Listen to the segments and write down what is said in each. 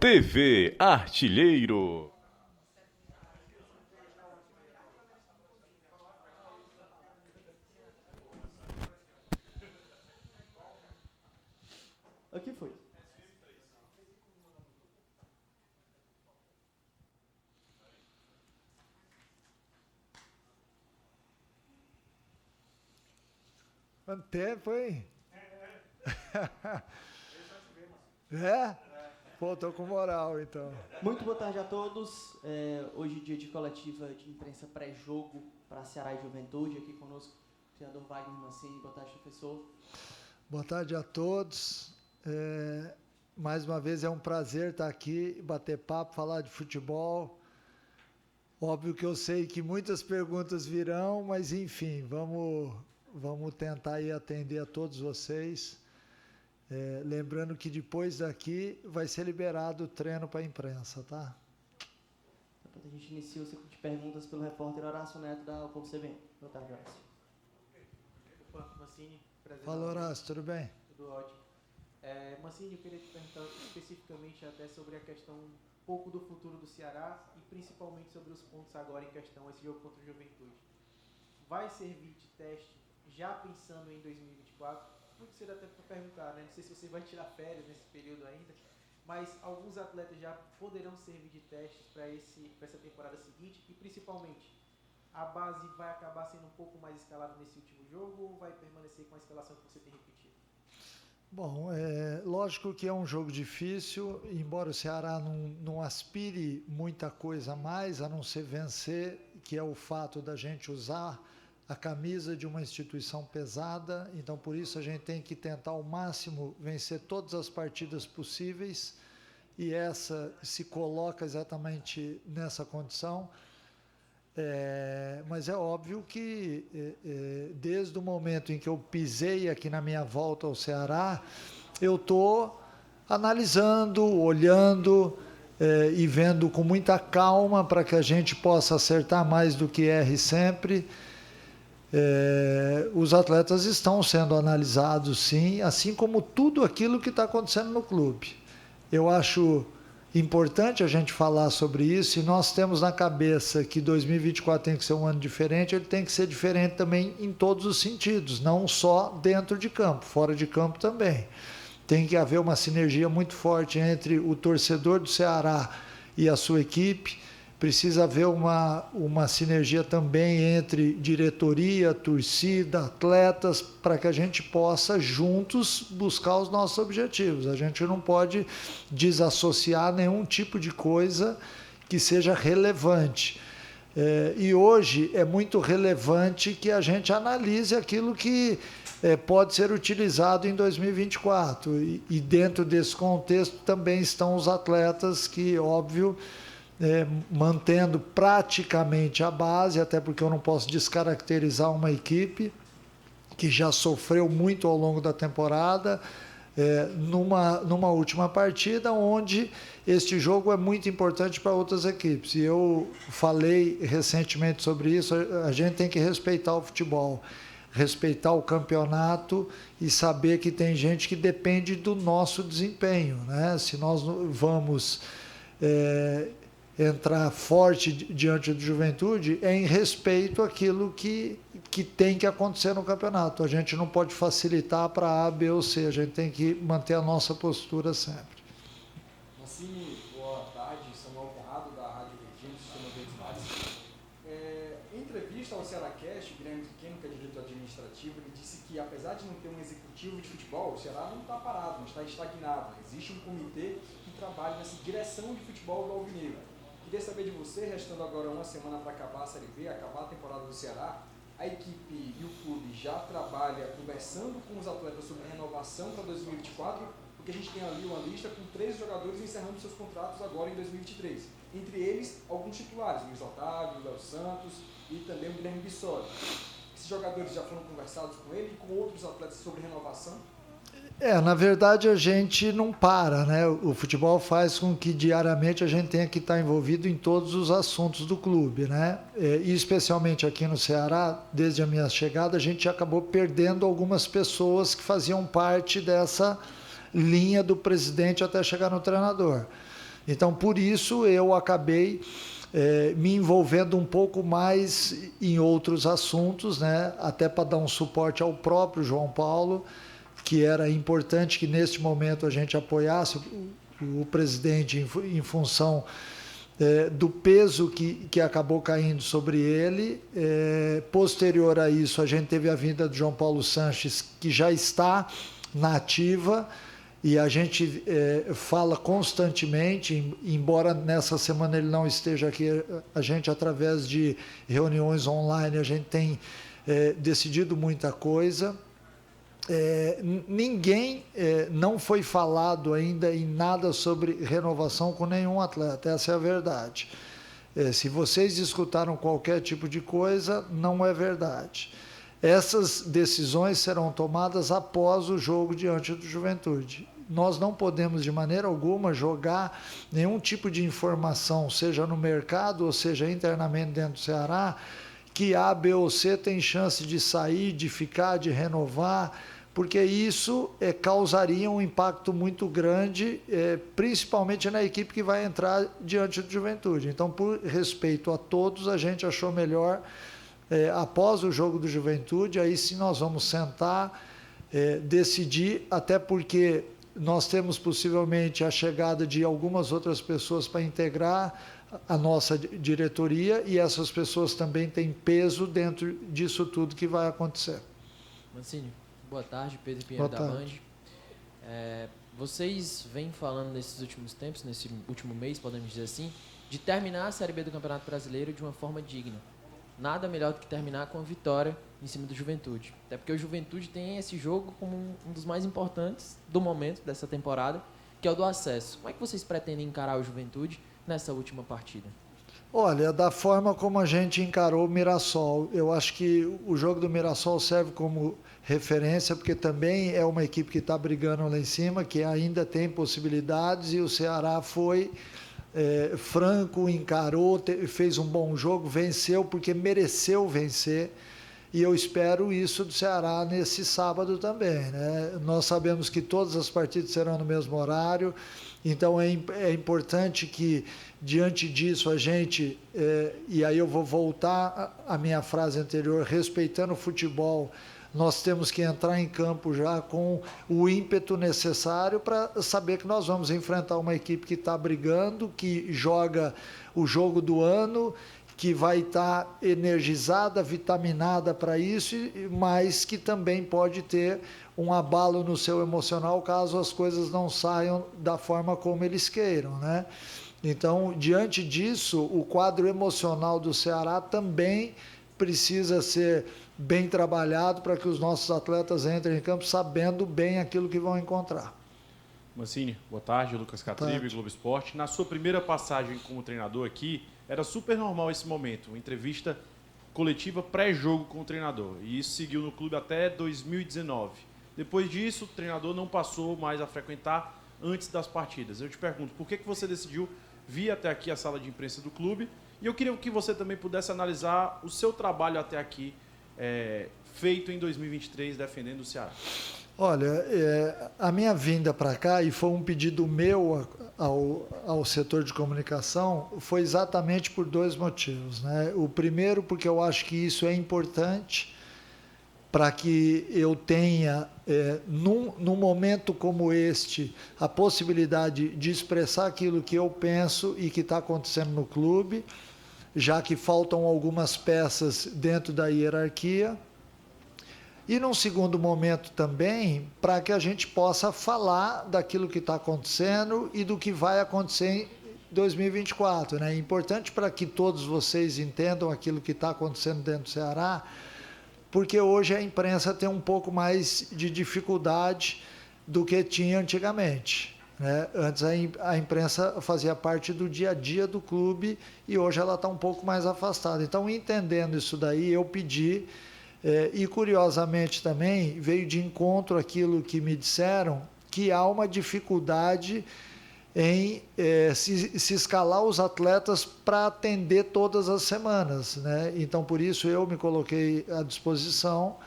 TV Artilheiro. Aqui foi. Quanto tempo, hein? É? Pô, tô com moral, então. Muito boa tarde a todos. Hoje dia de coletiva de imprensa pré-jogo para Ceará e Juventude. Aqui conosco o treinador Wagner Mancini. Boa tarde, professor. Boa tarde a todos. Mais uma vez é um prazer estar aqui, bater papo, falar de futebol. Óbvio que eu sei que muitas perguntas virão, mas enfim, vamos tentar aí atender a todos vocês. Lembrando que depois daqui vai ser liberado o treino para a imprensa, tá? A gente inicia o ciclo de perguntas pelo repórter Horácio Neto da Povo CBN. Boa tarde, Horácio. Opa, Mancini, prazer. Fala, Horácio, tudo bem? Tudo ótimo. Mancini, eu queria te perguntar especificamente até sobre a questão um pouco do futuro do Ceará e principalmente sobre os pontos agora em questão, esse jogo contra o Juventude. Vai servir de teste já pensando em 2024? Muito cedo até para perguntar, né? Não sei se você vai tirar férias nesse período ainda, mas alguns atletas já poderão servir de testes para essa temporada seguinte e principalmente a base vai acabar sendo um pouco mais escalada nesse último jogo ou vai permanecer com a escalação que você tem repetido? Bom, lógico que é um jogo difícil, embora o Ceará não aspire muita coisa a mais, a não ser vencer, que é o fato da gente usar a camisa de uma instituição pesada, então por isso a gente tem que tentar ao máximo vencer todas as partidas possíveis, e essa se coloca exatamente nessa condição. Mas é óbvio que desde o momento em que eu pisei aqui na minha volta ao Ceará, eu estou analisando, olhando e vendo com muita calma para que a gente possa acertar mais do que erre sempre. Os atletas estão sendo analisados, sim, assim como tudo aquilo que está acontecendo no clube. Eu acho importante a gente falar sobre isso, e nós temos na cabeça que 2024 tem que ser um ano diferente, ele tem que ser diferente também em todos os sentidos, não só dentro de campo, fora de campo também. Tem que haver uma sinergia muito forte entre o torcedor do Ceará e a sua equipe, precisa haver uma sinergia também entre diretoria, torcida, atletas, para que a gente possa juntos buscar os nossos objetivos. A gente não pode desassociar nenhum tipo de coisa que seja relevante. E hoje é muito relevante que a gente analise aquilo que pode ser utilizado em 2024. E dentro desse contexto também estão os atletas que, óbvio, mantendo praticamente a base, até porque eu não posso descaracterizar uma equipe que já sofreu muito ao longo da temporada, numa última partida, onde este jogo é muito importante para outras equipes. E eu falei recentemente sobre isso, a gente tem que respeitar o futebol, respeitar o campeonato e saber que tem gente que depende do nosso desempenho, né? Se nós vamos entrar forte diante do Juventude, em respeito àquilo que tem que acontecer no campeonato. A gente não pode facilitar para A, B ou C, a gente tem que manter a nossa postura sempre. Mancini, boa tarde, Samuel Conrado, da Rádio Virgínia, Sistema Verdes Mares. Em entrevista ao CearáCast, o Guilherme Pequeno, que é diretor administrativo, ele disse que, apesar de não ter um executivo de futebol, o Ceará não está parado, não está estagnado. Existe um comitê que trabalha nessa direção de futebol do Alvinegro. Queria saber de você, restando agora uma semana para acabar a Série B, acabar a temporada do Ceará, a equipe e o clube já trabalha conversando com os atletas sobre renovação para 2024, porque a gente tem ali uma lista com 13 jogadores encerrando seus contratos agora em 2023. Entre eles, alguns titulares, Luiz Otávio, Léo Santos e também o Guilherme Bissoli. Esses jogadores já foram conversados com ele e com outros atletas sobre renovação? Na verdade a gente não para, né? O futebol faz com que diariamente a gente tenha que estar envolvido em todos os assuntos do clube, né? E especialmente aqui no Ceará, desde a minha chegada, a gente acabou perdendo algumas pessoas que faziam parte dessa linha do presidente até chegar no treinador. Então, por isso, eu acabei me envolvendo um pouco mais em outros assuntos, né? Até para dar um suporte ao próprio João Paulo, que era importante que, neste momento, a gente apoiasse o presidente em função do peso que acabou caindo sobre ele. Posterior a isso, a gente teve a vinda de João Paulo Sanches, que já está na ativa, e a gente fala constantemente, embora nessa semana ele não esteja aqui, a gente, através de reuniões online, a gente tem decidido muita coisa. Ninguém não foi falado ainda em nada sobre renovação com nenhum atleta, essa é a verdade. Se vocês escutaram qualquer tipo de coisa, não é verdade. Essas decisões serão tomadas após o jogo diante do Juventude. Nós não podemos, de maneira alguma, jogar nenhum tipo de informação, seja no mercado ou seja internamente dentro do Ceará, que A, B ou C tem chance de sair, de ficar, de renovar, porque isso causaria um impacto muito grande, principalmente na equipe que vai entrar diante do Juventude. Então, por respeito a todos, a gente achou melhor, após o jogo do Juventude, aí sim nós vamos sentar, decidir, até porque nós temos possivelmente a chegada de algumas outras pessoas para integrar a nossa diretoria, e essas pessoas também têm peso dentro disso tudo que vai acontecer. Mancini, boa tarde, Pedro Pinheiro da Band. Vocês vêm falando nesses últimos tempos, nesse último mês, podemos dizer assim, de terminar a Série B do Campeonato Brasileiro de uma forma digna. Nada melhor do que terminar com a vitória em cima do Juventude. Até porque o Juventude tem esse jogo como um dos mais importantes do momento, dessa temporada, que é o do acesso. Como é que vocês pretendem encarar o Juventude nessa última partida? Olha, da forma como a gente encarou o Mirassol, eu acho que o jogo do Mirassol serve como referência, porque também é uma equipe que está brigando lá em cima, que ainda tem possibilidades, e o Ceará foi franco, encarou, fez um bom jogo, venceu porque mereceu vencer, e eu espero isso do Ceará nesse sábado também, né? Nós sabemos que todas as partidas serão no mesmo horário, então é importante que, diante disso, a gente, e aí eu vou voltar à minha frase anterior, respeitando o futebol, nós temos que entrar em campo já com o ímpeto necessário para saber que nós vamos enfrentar uma equipe que está brigando, que joga o jogo do ano, que vai estar energizada, vitaminada para isso, mas que também pode ter um abalo no seu emocional caso as coisas não saiam da forma como eles queiram, né? Então, diante disso, o quadro emocional do Ceará também precisa ser bem trabalhado para que os nossos atletas entrem em campo sabendo bem aquilo que vão encontrar. Mancini, boa tarde, Lucas Catribe, Globo Esporte. Na sua primeira passagem como treinador aqui, era super normal esse momento, uma entrevista coletiva pré-jogo com o treinador, e isso seguiu no clube até 2019. Depois disso, o treinador não passou mais a frequentar antes das partidas. Eu te pergunto, por que você decidiu vir até aqui à sala de imprensa do clube? E eu queria que você também pudesse analisar o seu trabalho até aqui, feito em 2023, defendendo o Ceará. Olha, a minha vinda para cá, e foi um pedido meu ao setor de comunicação, foi exatamente por dois motivos, né? O primeiro, porque eu acho que isso é importante para que eu tenha, num momento como este, a possibilidade de expressar aquilo que eu penso e que está acontecendo no clube, já que faltam algumas peças dentro da hierarquia. E num segundo momento também, para que a gente possa falar daquilo que está acontecendo e do que vai acontecer em 2024, né? É importante para que todos vocês entendam aquilo que está acontecendo dentro do Ceará, porque hoje a imprensa tem um pouco mais de dificuldade do que tinha antigamente, né? Antes a imprensa fazia parte do dia a dia do clube e hoje ela está um pouco mais afastada. Então, entendendo isso daí, eu pedi, e curiosamente também veio de encontro aquilo que me disseram, que há uma dificuldade em se escalar os atletas para atender todas as semanas, né? Então, por isso eu me coloquei à disposição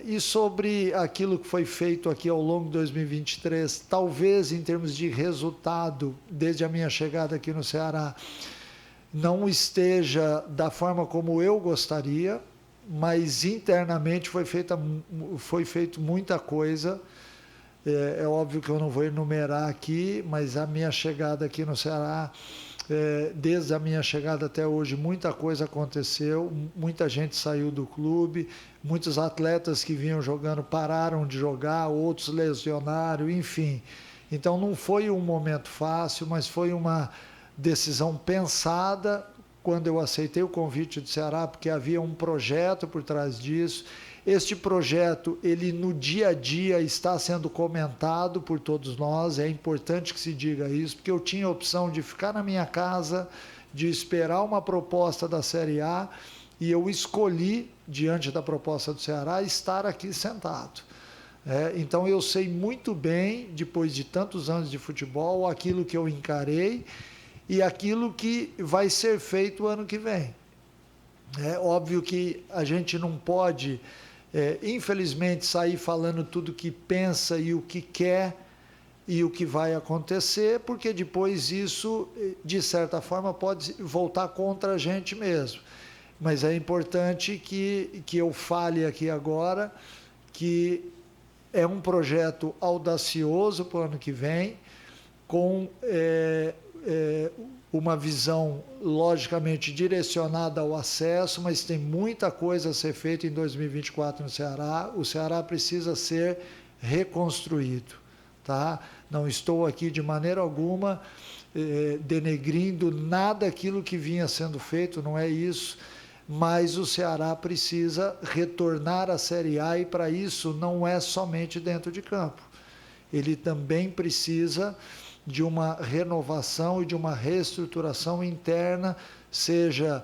E sobre aquilo que foi feito aqui ao longo de 2023, talvez em termos de resultado, desde a minha chegada aqui no Ceará, não esteja da forma como eu gostaria, mas internamente foi feito muita coisa. É óbvio que eu não vou enumerar aqui, mas a minha chegada aqui no Ceará, desde a minha chegada até hoje, muita coisa aconteceu, muita gente saiu do clube, muitos atletas que vinham jogando pararam de jogar, outros lesionaram, enfim. Então não foi um momento fácil, mas foi uma decisão pensada quando eu aceitei o convite do Ceará, porque havia um projeto por trás disso. Este projeto, ele no dia a dia está sendo comentado por todos nós, é importante que se diga isso, porque eu tinha a opção de ficar na minha casa, de esperar uma proposta da Série A, e eu escolhi, diante da proposta do Ceará, estar aqui sentado. Então eu sei muito bem, depois de tantos anos de futebol, aquilo que eu encarei e aquilo que vai ser feito ano que vem. É óbvio que a gente não pode, infelizmente, sair falando tudo o que pensa e o que quer e o que vai acontecer, porque depois isso, de certa forma, pode voltar contra a gente mesmo. Mas é importante que eu fale aqui agora que é um projeto audacioso para o ano que vem, com uma visão, logicamente, direcionada ao acesso, mas tem muita coisa a ser feita em 2024 no Ceará. O Ceará precisa ser reconstruído, tá? Não estou aqui de maneira alguma denegrindo nada aquilo que vinha sendo feito, não é isso, mas o Ceará precisa retornar à Série A, e para isso não é somente dentro de campo. Ele também precisa de uma renovação e de uma reestruturação interna, seja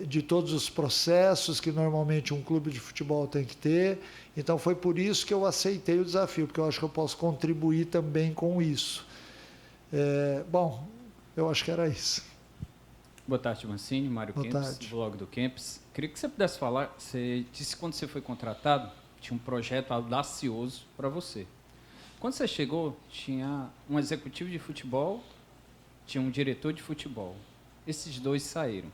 de todos os processos que normalmente um clube de futebol tem que ter. Então foi por isso que eu aceitei o desafio, porque eu acho que eu posso contribuir também com isso. Bom, eu acho que era isso. Boa tarde, Mancini, Mário Kempis, do blog do Kempis. Queria que você pudesse falar, você disse que quando você foi contratado, tinha um projeto audacioso para você. Quando você chegou, tinha um executivo de futebol, tinha um diretor de futebol. Esses dois saíram.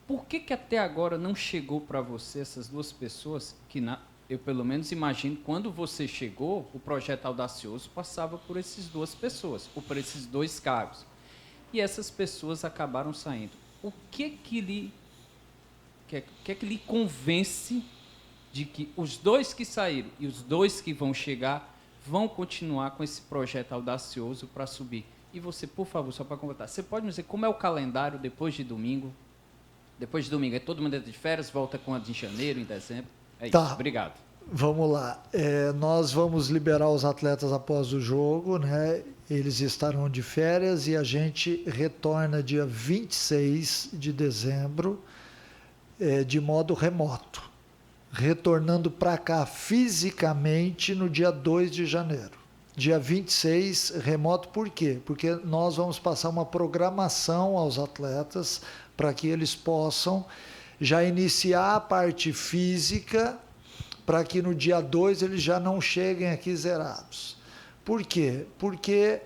Por que até agora não chegou para você essas duas pessoas que, eu pelo menos imagino, quando você chegou, o projeto audacioso passava por essas duas pessoas, ou por esses dois cargos. E essas pessoas acabaram saindo. O que lhe convence de que os dois que saíram e os dois que vão chegar vão continuar com esse projeto audacioso para subir? E você, por favor, só para completar, você pode me dizer como é o calendário depois de domingo? Depois de domingo, todo mundo entra de férias, volta com a de janeiro, em dezembro? É isso, obrigado. Vamos lá. Nós vamos liberar os atletas após o jogo, né? Eles estarão de férias e a gente retorna dia 26 de dezembro de modo remoto, retornando para cá fisicamente no dia 2 de janeiro. Dia 26, remoto, por quê? Porque nós vamos passar uma programação aos atletas para que eles possam já iniciar a parte física, para que no dia 2 eles já não cheguem aqui zerados. Por quê? Porque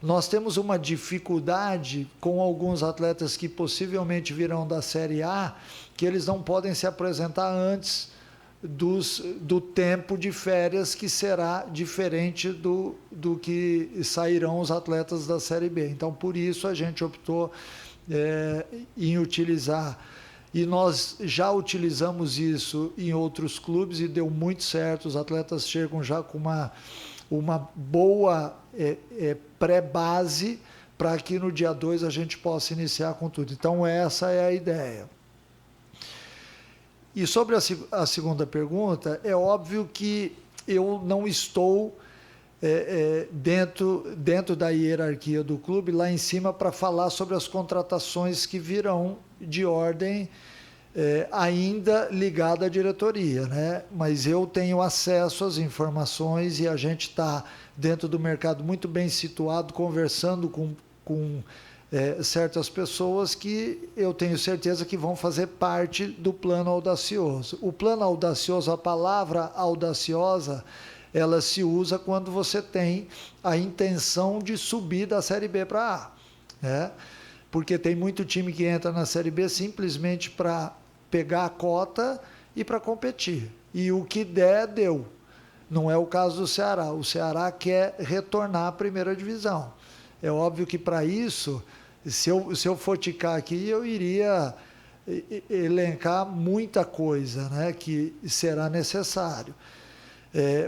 nós temos uma dificuldade com alguns atletas que possivelmente virão da Série A, que eles não podem se apresentar antes do tempo de férias, que será diferente do que sairão os atletas da Série B. Então, por isso, a gente optou em utilizar, e nós já utilizamos isso em outros clubes e deu muito certo. Os atletas chegam já com uma boa pré-base para que no dia 2 a gente possa iniciar com tudo. Então, essa é a ideia. E sobre a segunda pergunta, é óbvio que eu não estou dentro da hierarquia do clube, lá em cima, para falar sobre as contratações que virão de ordem ainda ligada à diretoria, né? Mas eu tenho acesso às informações e a gente está dentro do mercado muito bem situado, conversando com certas pessoas que eu tenho certeza que vão fazer parte do plano audacioso. O plano audacioso, a palavra audaciosa, ela se usa quando você tem a intenção de subir da Série B para A, né? Porque tem muito time que entra na Série B simplesmente para pegar a cota e para competir. E o que der, deu. Não é o caso do Ceará. O Ceará quer retornar à primeira divisão. É óbvio que para isso, se eu for ticar aqui, eu iria elencar muita coisa, né, que será necessário.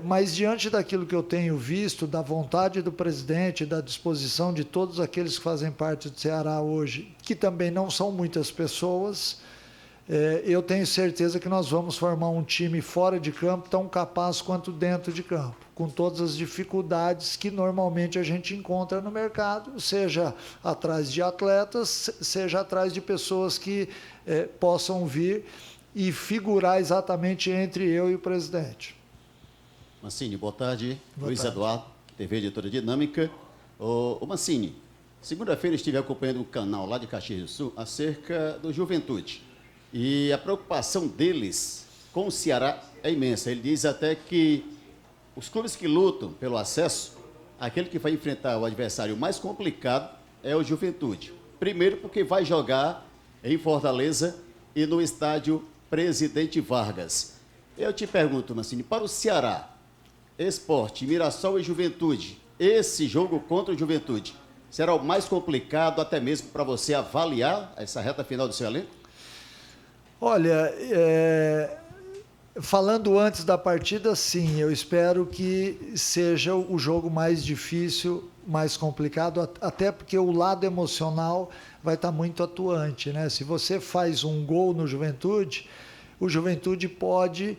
Mas diante daquilo que eu tenho visto, da vontade do presidente, da disposição de todos aqueles que fazem parte do Ceará hoje, que também não são muitas pessoas, eu tenho certeza que nós vamos formar um time fora de campo tão capaz quanto dentro de campo, com todas as dificuldades que normalmente a gente encontra no mercado, seja atrás de atletas, seja atrás de pessoas que possam vir e figurar exatamente entre eu e o presidente. Mancini, boa tarde. Boa Luiz tarde. Eduardo, TV Editora Dinâmica. Ô Mancini, segunda-feira estive acompanhando um canal lá de Caxias do Sul acerca do Juventude. E a preocupação deles com o Ceará é imensa. Ele diz até que os clubes que lutam pelo acesso, aquele que vai enfrentar o adversário mais complicado é o Juventude. Primeiro porque vai jogar em Fortaleza e no estádio Presidente Vargas. Eu te pergunto, Mancini, para o Ceará, Sport, Mirassol e Juventude, esse jogo contra o Juventude será o mais complicado até mesmo para você avaliar essa reta final do seu elenco? Olha, falando antes da partida, sim, eu espero que seja o jogo mais difícil, mais complicado, até porque o lado emocional vai estar muito atuante, né? Se você faz um gol no Juventude, o Juventude pode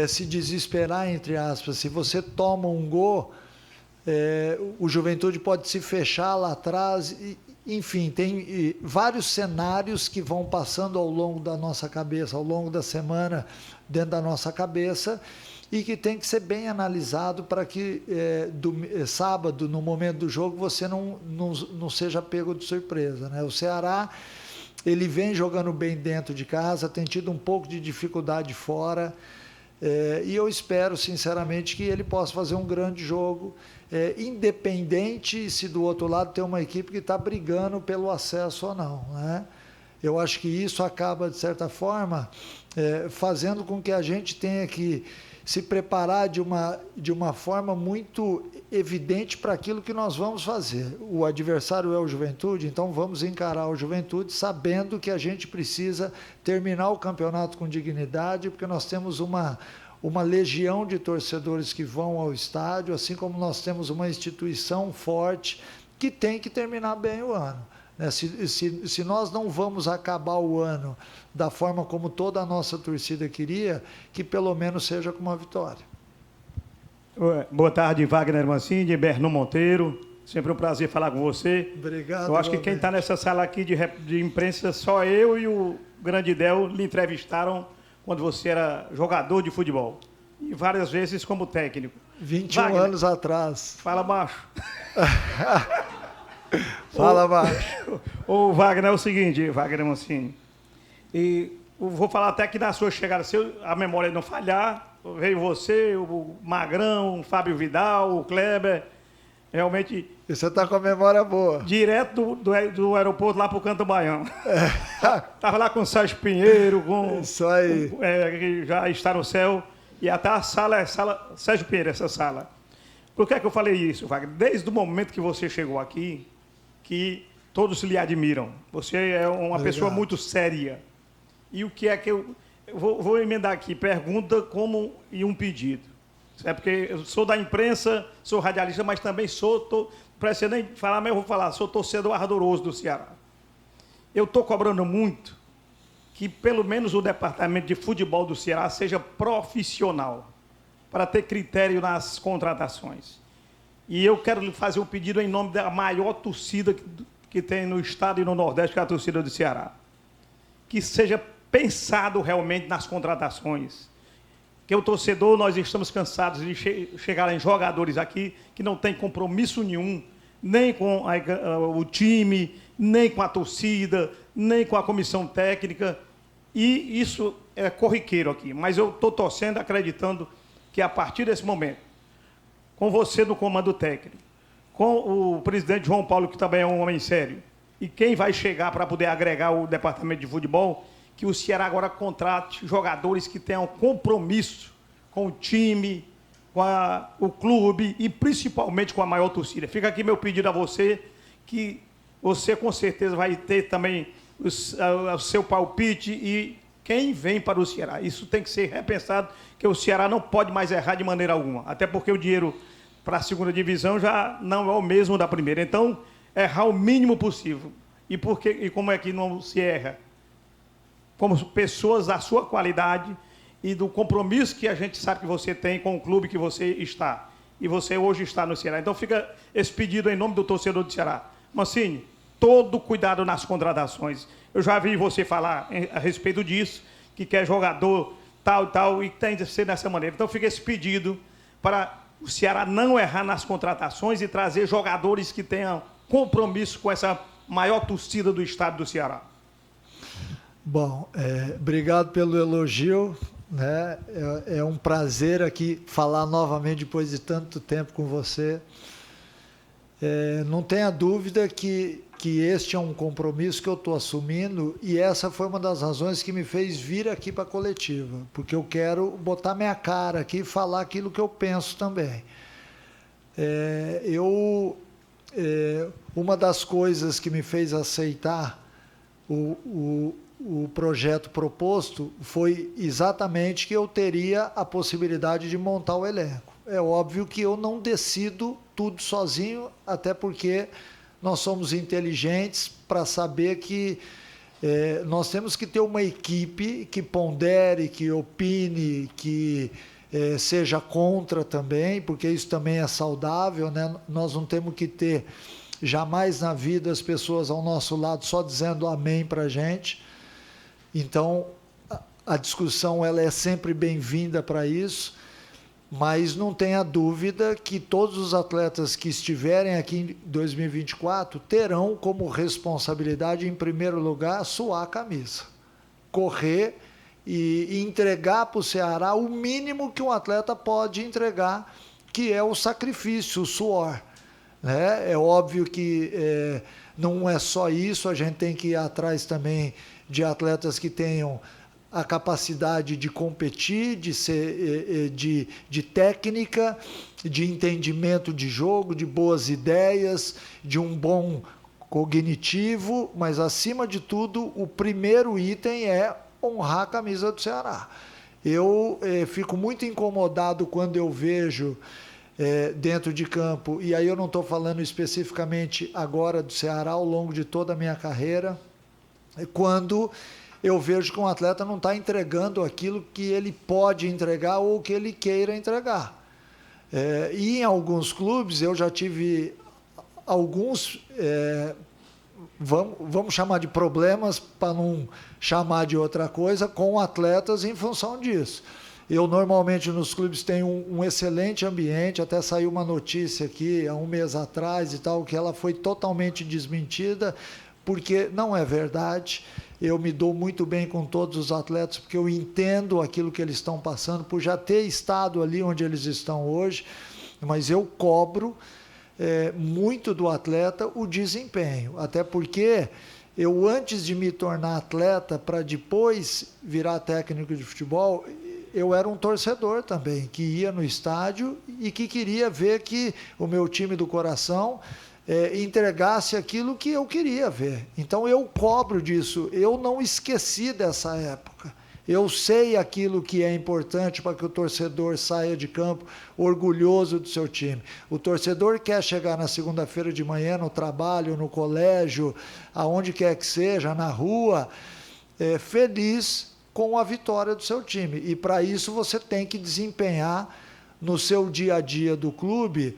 se desesperar, entre aspas. Se você toma um gol, o Juventude pode se fechar lá atrás. Enfim, tem vários cenários que vão passando ao longo da nossa cabeça, ao longo da semana, dentro da nossa cabeça, e que tem que ser bem analisado para que sábado, no momento do jogo, você não seja pego de surpresa, né? O Ceará, ele vem jogando bem dentro de casa, tem tido um pouco de dificuldade fora, e eu espero, sinceramente, que ele possa fazer um grande jogo, independente se do outro lado tem uma equipe que está brigando pelo acesso ou não, né? Eu acho que isso acaba, de certa forma, fazendo com que a gente tenha que se preparar de uma forma muito evidente para aquilo que nós vamos fazer. O adversário é o Juventude, então vamos encarar o Juventude sabendo que a gente precisa terminar o campeonato com dignidade, porque nós temos uma legião de torcedores que vão ao estádio, assim como nós temos uma instituição forte que tem que terminar bem o ano. Se nós não vamos acabar o ano da forma como toda a nossa torcida queria, que pelo menos seja com uma vitória. Boa tarde, Wagner Mancini, Berno Monteiro. Sempre um prazer falar com você. Obrigado. Eu acho que quem está nessa sala aqui de imprensa, só eu e o grande Del lhe entrevistaram quando você era jogador de futebol. E várias vezes como técnico. 21 Wagner, anos atrás. Fala baixo. Fala baixo. O Wagner, é o seguinte, Wagner Mancini. E eu vou falar até que na sua chegada, se a memória não falhar, veio você, o Magrão, o Fábio Vidal, o Kleber, realmente... E você está com a memória boa. Direto do aeroporto lá para o Canto Baião. Estava lá com o Sérgio Pinheiro, com... Isso aí. Que já está no céu. E até a sala é sala Sérgio Pinheiro, essa sala. Por que é que eu falei isso, Wagner? Desde o momento que você chegou aqui, que todos lhe admiram. Você é uma pessoa muito séria. E o que é que eu vou emendar aqui? Pergunta como e um pedido. É porque eu sou da imprensa, sou radialista, mas também sou, parece nem falar, mas eu vou falar, sou torcedor ardoroso do Ceará. Eu estou cobrando muito que pelo menos o departamento de futebol do Ceará seja profissional, para ter critério nas contratações. E eu quero lhe fazer um pedido em nome da maior torcida que tem no estado e no Nordeste, que é a torcida do Ceará. Que seja pensado realmente nas contratações. Que o torcedor, nós estamos cansados de chegar em jogadores aqui que não tem compromisso nenhum, nem com o time, nem com a torcida, nem com a comissão técnica, e isso é corriqueiro aqui. Mas eu estou torcendo, acreditando que a partir desse momento, com você no comando técnico, com o presidente João Paulo, que também é um homem sério, e quem vai chegar para poder agregar o departamento de futebol, que o Ceará agora contrate jogadores que tenham compromisso com o time, com o clube e principalmente com a maior torcida. Fica aqui meu pedido a você, que você com certeza vai ter também o seu palpite e quem vem para o Ceará. Isso tem que ser repensado, que o Ceará não pode mais errar de maneira alguma, até porque o dinheiro para a segunda divisão já não é o mesmo da primeira. Então, errar o mínimo possível. E como é que não se erra? Como pessoas da sua qualidade e do compromisso que a gente sabe que você tem com o clube que você está. E você hoje está no Ceará. Então, fica esse pedido em nome do torcedor do Ceará. Mancini, todo cuidado nas contratações. Eu já vi você falar a respeito disso, que quer jogador tal, e tem de ser dessa maneira. Então, fica esse pedido para o Ceará não errar nas contratações e trazer jogadores que tenham compromisso com essa maior torcida do estado do Ceará. Bom, obrigado pelo elogio, né? É um prazer aqui falar novamente depois de tanto tempo com você. Não tenha dúvida que este é um compromisso que eu estou assumindo e essa foi uma das razões que me fez vir aqui para a coletiva, porque eu quero botar minha cara aqui e falar aquilo que eu penso também. Uma das coisas que me fez aceitar o projeto proposto foi exatamente que eu teria a possibilidade de montar o elenco. É óbvio que eu não decido tudo sozinho, até porque nós somos inteligentes para saber que nós temos que ter uma equipe que pondere, que opine, que seja contra também, porque isso também é saudável, né? Nós não temos que ter jamais na vida as pessoas ao nosso lado só dizendo amém para a gente. Então, a discussão ela é sempre bem-vinda para isso, mas não tenha dúvida que todos os atletas que estiverem aqui em 2024 terão como responsabilidade, em primeiro lugar, suar a camisa, correr e entregar para o Ceará o mínimo que um atleta pode entregar, que é o sacrifício, o suor. É óbvio que não é só isso, a gente tem que ir atrás também de atletas que tenham a capacidade de competir, de técnica, de entendimento de jogo, de boas ideias, de um bom cognitivo, mas, acima de tudo, o primeiro item é honrar a camisa do Ceará. Eu fico muito incomodado quando eu vejo dentro de campo, e aí eu não estou falando especificamente agora do Ceará, ao longo de toda a minha carreira, quando eu vejo que um atleta não está entregando aquilo que ele pode entregar ou que ele queira entregar. E em alguns clubes eu já tive alguns, vamos chamar de problemas, para não chamar de outra coisa, com atletas em função disso. Eu normalmente nos clubes tenho um excelente ambiente, até saiu uma notícia aqui há um mês atrás e tal, que ela foi totalmente desmentida, porque não é verdade. Eu me dou muito bem com todos os atletas, porque eu entendo aquilo que eles estão passando, por já ter estado ali onde eles estão hoje, mas eu cobro muito do atleta o desempenho, até porque eu, antes de me tornar atleta, para depois virar técnico de futebol, eu era um torcedor também, que ia no estádio e que queria ver que o meu time do coração entregasse aquilo que eu queria ver. Então eu cobro disso, eu não esqueci dessa época. Eu sei aquilo que é importante para que o torcedor saia de campo orgulhoso do seu time. O torcedor quer chegar na segunda-feira de manhã no trabalho, no colégio, aonde quer que seja, na rua, feliz com a vitória do seu time. E para isso você tem que desempenhar no seu dia a dia do clube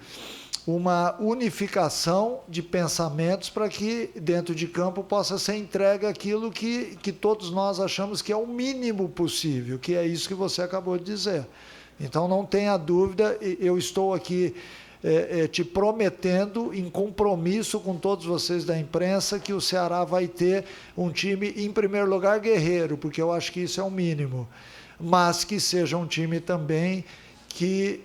uma unificação de pensamentos para que dentro de campo possa ser entregue aquilo que todos nós achamos que é o mínimo possível, que é isso que você acabou de dizer. Então não tenha dúvida, eu estou aqui te prometendo, em compromisso com todos vocês da imprensa, que o Ceará vai ter um time, em primeiro lugar, guerreiro, porque eu acho que isso é o mínimo, mas que seja um time também que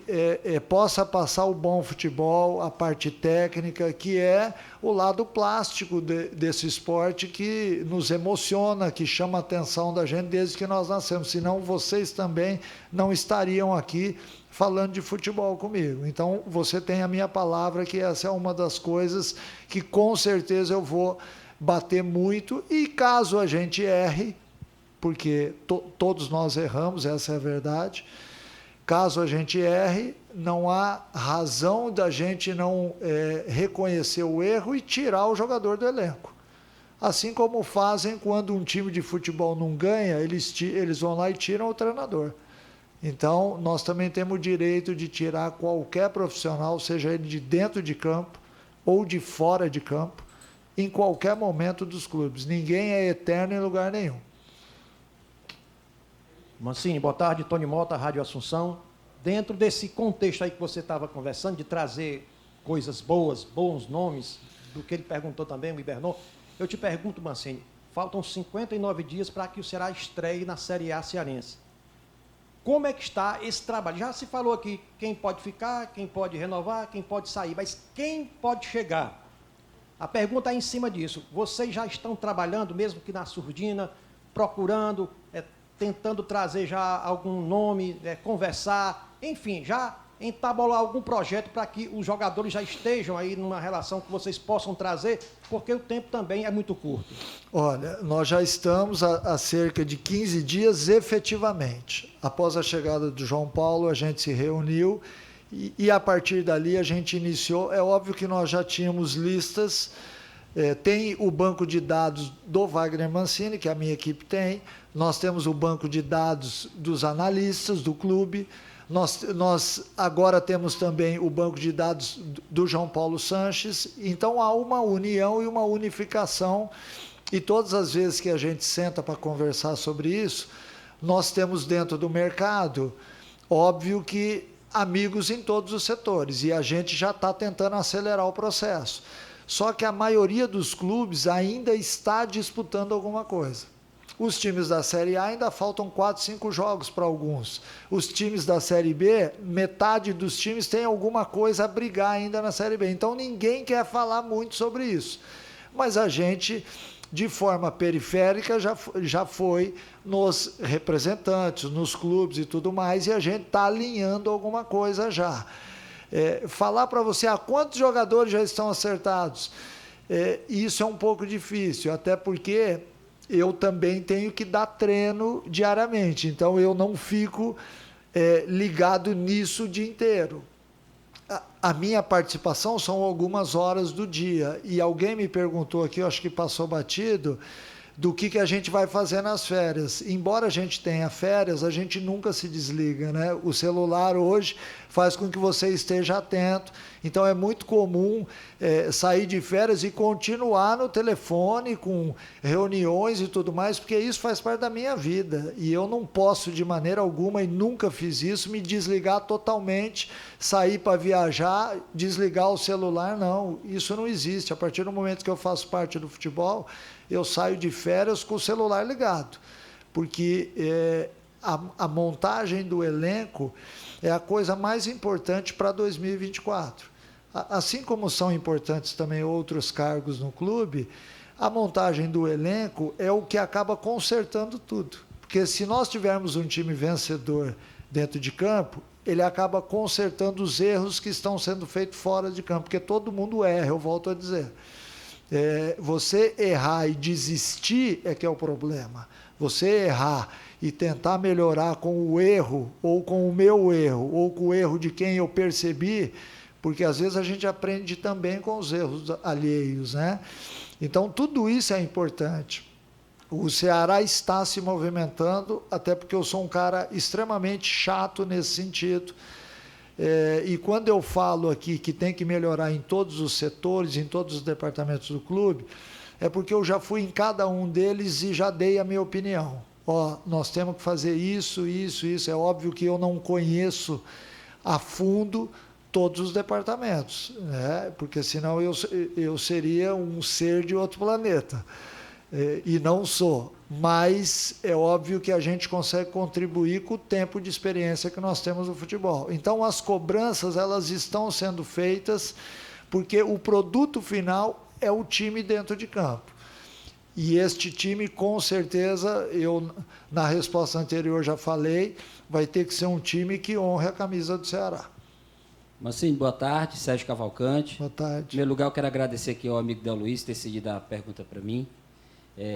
possa passar o bom futebol, a parte técnica, que é o lado plástico desse esporte que nos emociona, que chama a atenção da gente desde que nós nascemos. Senão vocês também não estariam aqui falando de futebol comigo. Então, você tem a minha palavra que essa é uma das coisas que com certeza eu vou bater muito, e caso a gente erre, porque todos nós erramos, essa é a verdade. Caso a gente erre, não há razão da gente não reconhecer o erro e tirar o jogador do elenco. Assim como fazem quando um time de futebol não ganha, eles vão lá e tiram o treinador. Então, nós também temos o direito de tirar qualquer profissional, seja ele de dentro de campo ou de fora de campo, em qualquer momento dos clubes. Ninguém é eterno em lugar nenhum. Mancini, boa tarde. Tony Mota, Rádio Assunção. Dentro desse contexto aí que você estava conversando, de trazer coisas boas, bons nomes, do que ele perguntou também, o Ibernon, eu te pergunto, Mancini, faltam 59 dias para que o Ceará estreie na Série A cearense. Como é que está esse trabalho? Já se falou aqui quem pode ficar, quem pode renovar, quem pode sair, mas quem pode chegar? A pergunta é em cima disso. Vocês já estão trabalhando, mesmo que na surdina, procurando, tentando trazer já algum nome, conversar, enfim, já entabular algum projeto para que os jogadores já estejam aí numa relação que vocês possam trazer, porque o tempo também é muito curto. Olha, nós já estamos há cerca de 15 dias efetivamente. Após a chegada do João Paulo, a gente se reuniu e a partir dali a gente iniciou. É óbvio que nós já tínhamos listas. Tem o banco de dados do Wagner Mancini, que a minha equipe tem. Nós temos o banco de dados dos analistas do clube. Nós agora temos também o banco de dados do João Paulo Sanches. Então, há uma união e uma unificação. E todas as vezes que a gente senta para conversar sobre isso, nós temos dentro do mercado, óbvio que amigos em todos os setores. E a gente já está tentando acelerar o processo. Só que a maioria dos clubes ainda está disputando alguma coisa. Os times da Série A ainda faltam 4, 5 jogos para alguns. Os times da Série B, metade dos times tem alguma coisa a brigar ainda na Série B. Então ninguém quer falar muito sobre isso. Mas a gente, de forma periférica, já foi nos representantes, nos clubes e tudo mais, e a gente está alinhando alguma coisa já. Falar para você quantos jogadores já estão acertados, isso é um pouco difícil, até porque eu também tenho que dar treino diariamente, então eu não fico ligado nisso o dia inteiro. A minha participação são algumas horas do dia, e alguém me perguntou aqui, eu acho que passou batido, do que a gente vai fazer nas férias. Embora a gente tenha férias, a gente nunca se desliga, né? O celular hoje faz com que você esteja atento. Então, é muito comum sair de férias e continuar no telefone com reuniões e tudo mais, porque isso faz parte da minha vida. E eu não posso, de maneira alguma, e nunca fiz isso, me desligar totalmente, sair para viajar, desligar o celular, não. Isso não existe. A partir do momento que eu faço parte do futebol, eu saio de férias com o celular ligado, porque a montagem do elenco é a coisa mais importante para 2024. Assim como são importantes também outros cargos no clube, a montagem do elenco é o que acaba consertando tudo. Porque se nós tivermos um time vencedor dentro de campo, ele acaba consertando os erros que estão sendo feitos fora de campo, porque todo mundo erra, eu volto a dizer. Você errar e desistir é que é o problema. Você errar e tentar melhorar com o erro, ou com o meu erro, ou com o erro de quem eu percebi, porque às vezes a gente aprende também com os erros alheios, né? Então, tudo isso é importante. O Ceará está se movimentando, até porque eu sou um cara extremamente chato nesse sentido. E quando eu falo aqui que tem que melhorar em todos os setores, em todos os departamentos do clube, é porque eu já fui em cada um deles e já dei a minha opinião. Nós temos que fazer isso, isso, isso. É óbvio que eu não conheço a fundo todos os departamentos, né? Porque senão eu seria um ser de outro planeta, e não sou. Mas é óbvio que a gente consegue contribuir com o tempo de experiência que nós temos no futebol. Então, as cobranças, elas estão sendo feitas porque o produto final é o time dentro de campo. E este time, com certeza, eu na resposta anterior já falei, vai ter que ser um time que honre a camisa do Ceará. Mancini, boa tarde. Sérgio Cavalcante. Boa tarde. Em primeiro lugar, eu quero agradecer aqui ao amigo Del Luiz ter decidido dar a pergunta para mim.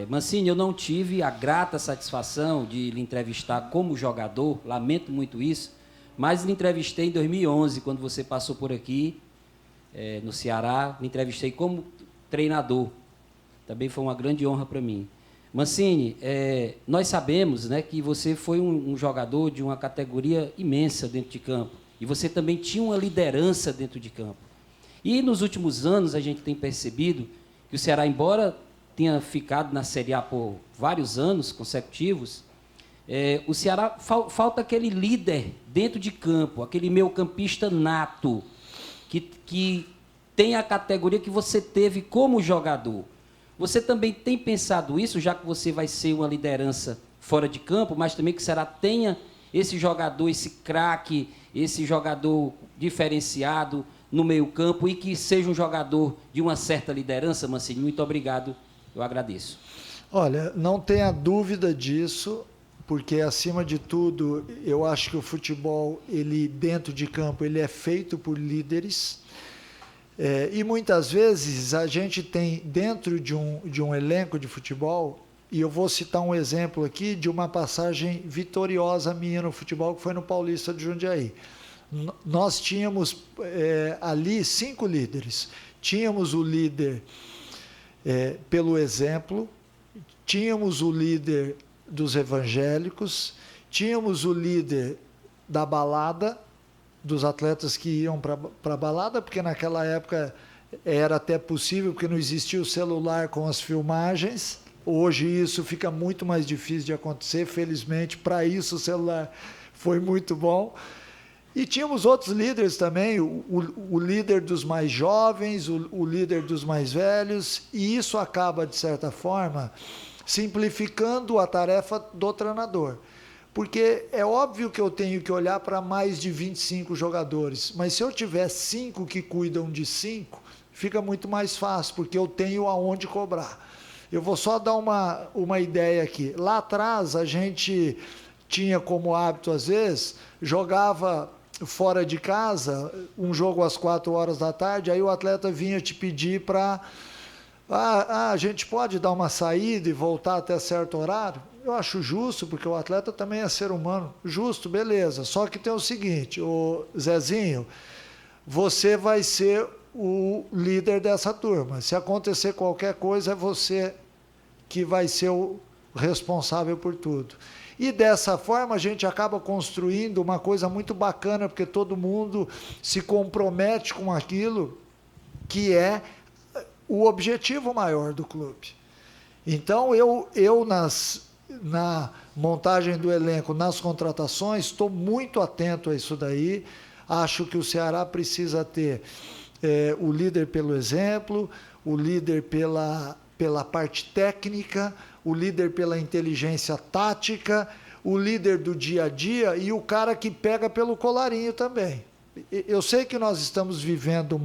Mancini, eu não tive a grata satisfação de lhe entrevistar como jogador, lamento muito isso, mas lhe entrevistei em 2011, quando você passou por aqui, no Ceará, lhe entrevistei como treinador. Também foi uma grande honra para mim. Mancini, nós sabemos, né, que você foi um jogador de uma categoria imensa dentro de campo, e você também tinha uma liderança dentro de campo. E nos últimos anos a gente tem percebido que o Ceará, embora tinha ficado na Série A por vários anos consecutivos, o Ceará falta aquele líder dentro de campo, aquele meio-campista nato, que tem a categoria que você teve como jogador. Você também tem pensado isso, já que você vai ser uma liderança fora de campo, mas também que o Ceará tenha esse jogador, esse craque, esse jogador diferenciado no meio-campo e que seja um jogador de uma certa liderança, Mancini? Muito obrigado. Eu agradeço. Olha, não tenha dúvida disso, porque, acima de tudo, eu acho que o futebol, ele dentro de campo, ele é feito por líderes. E muitas vezes a gente tem, dentro de um elenco de futebol, e eu vou citar um exemplo aqui de uma passagem vitoriosa minha no futebol, que foi no Paulista de Jundiaí. Nós tínhamos ali 5 líderes. Tínhamos o líder pelo exemplo, tínhamos o líder dos evangélicos, tínhamos o líder da balada, dos atletas que iam para a balada, porque naquela época era até possível, porque não existia o celular com as filmagens. Hoje isso fica muito mais difícil de acontecer, felizmente, para isso o celular foi muito bom. E tínhamos outros líderes também, o líder dos mais jovens, o líder dos mais velhos, e isso acaba, de certa forma, simplificando a tarefa do treinador. Porque é óbvio que eu tenho que olhar para mais de 25 jogadores, mas se eu tiver 5 que cuidam de 5, fica muito mais fácil, porque eu tenho aonde cobrar. Eu vou só dar uma ideia aqui. Lá atrás, a gente tinha como hábito, às vezes, jogava fora de casa, um jogo às 4 horas da tarde, aí o atleta vinha te pedir para... a gente pode dar uma saída e voltar até certo horário? Eu acho justo, porque o atleta também é ser humano. Justo, beleza. Só que tem o seguinte, ô Zezinho, você vai ser o líder dessa turma. Se acontecer qualquer coisa, é você que vai ser o responsável por tudo. E dessa forma a gente acaba construindo uma coisa muito bacana, porque todo mundo se compromete com aquilo que é o objetivo maior do clube. Então, eu na montagem do elenco, nas contratações, estou muito atento a isso daí. Acho que o Ceará precisa ter o líder pelo exemplo, o líder pela parte técnica, o líder pela inteligência tática, o líder do dia a dia e o cara que pega pelo colarinho também. Eu sei que nós estamos vivendo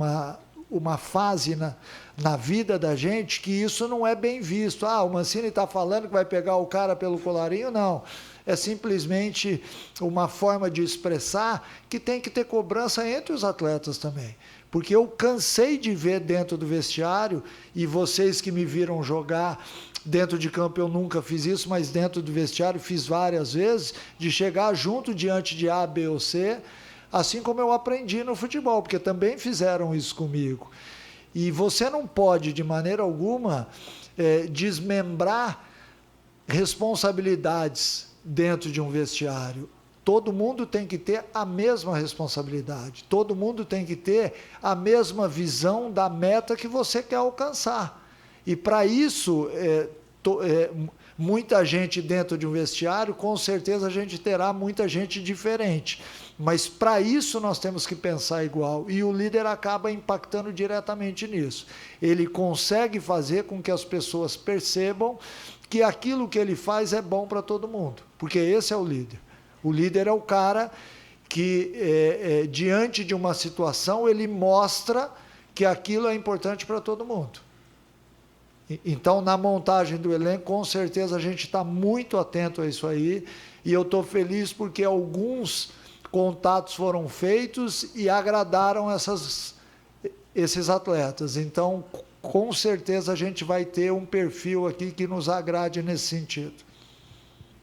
uma fase na vida da gente que isso não é bem visto. O Mancini está falando que vai pegar o cara pelo colarinho? Não. É simplesmente uma forma de expressar que tem que ter cobrança entre os atletas também. Porque eu cansei de ver dentro do vestiário, e vocês que me viram jogar dentro de campo, eu nunca fiz isso, mas dentro do vestiário fiz várias vezes, de chegar junto diante de A, B ou C, assim como eu aprendi no futebol, porque também fizeram isso comigo. E você não pode, de maneira alguma, desmembrar responsabilidades dentro de um vestiário. Todo mundo tem que ter a mesma responsabilidade, todo mundo tem que ter a mesma visão da meta que você quer alcançar. E para isso, muita gente dentro de um vestiário, com certeza a gente terá muita gente diferente. Mas para isso nós temos que pensar igual, e o líder acaba impactando diretamente nisso. Ele consegue fazer com que as pessoas percebam que aquilo que ele faz é bom para todo mundo, porque esse é o líder. O líder é o cara que, diante de uma situação, ele mostra que aquilo é importante para todo mundo. Então, na montagem do elenco, com certeza a gente está muito atento a isso aí, e eu estou feliz porque alguns contatos foram feitos e agradaram esses atletas. Então, com certeza a gente vai ter um perfil aqui que nos agrade nesse sentido.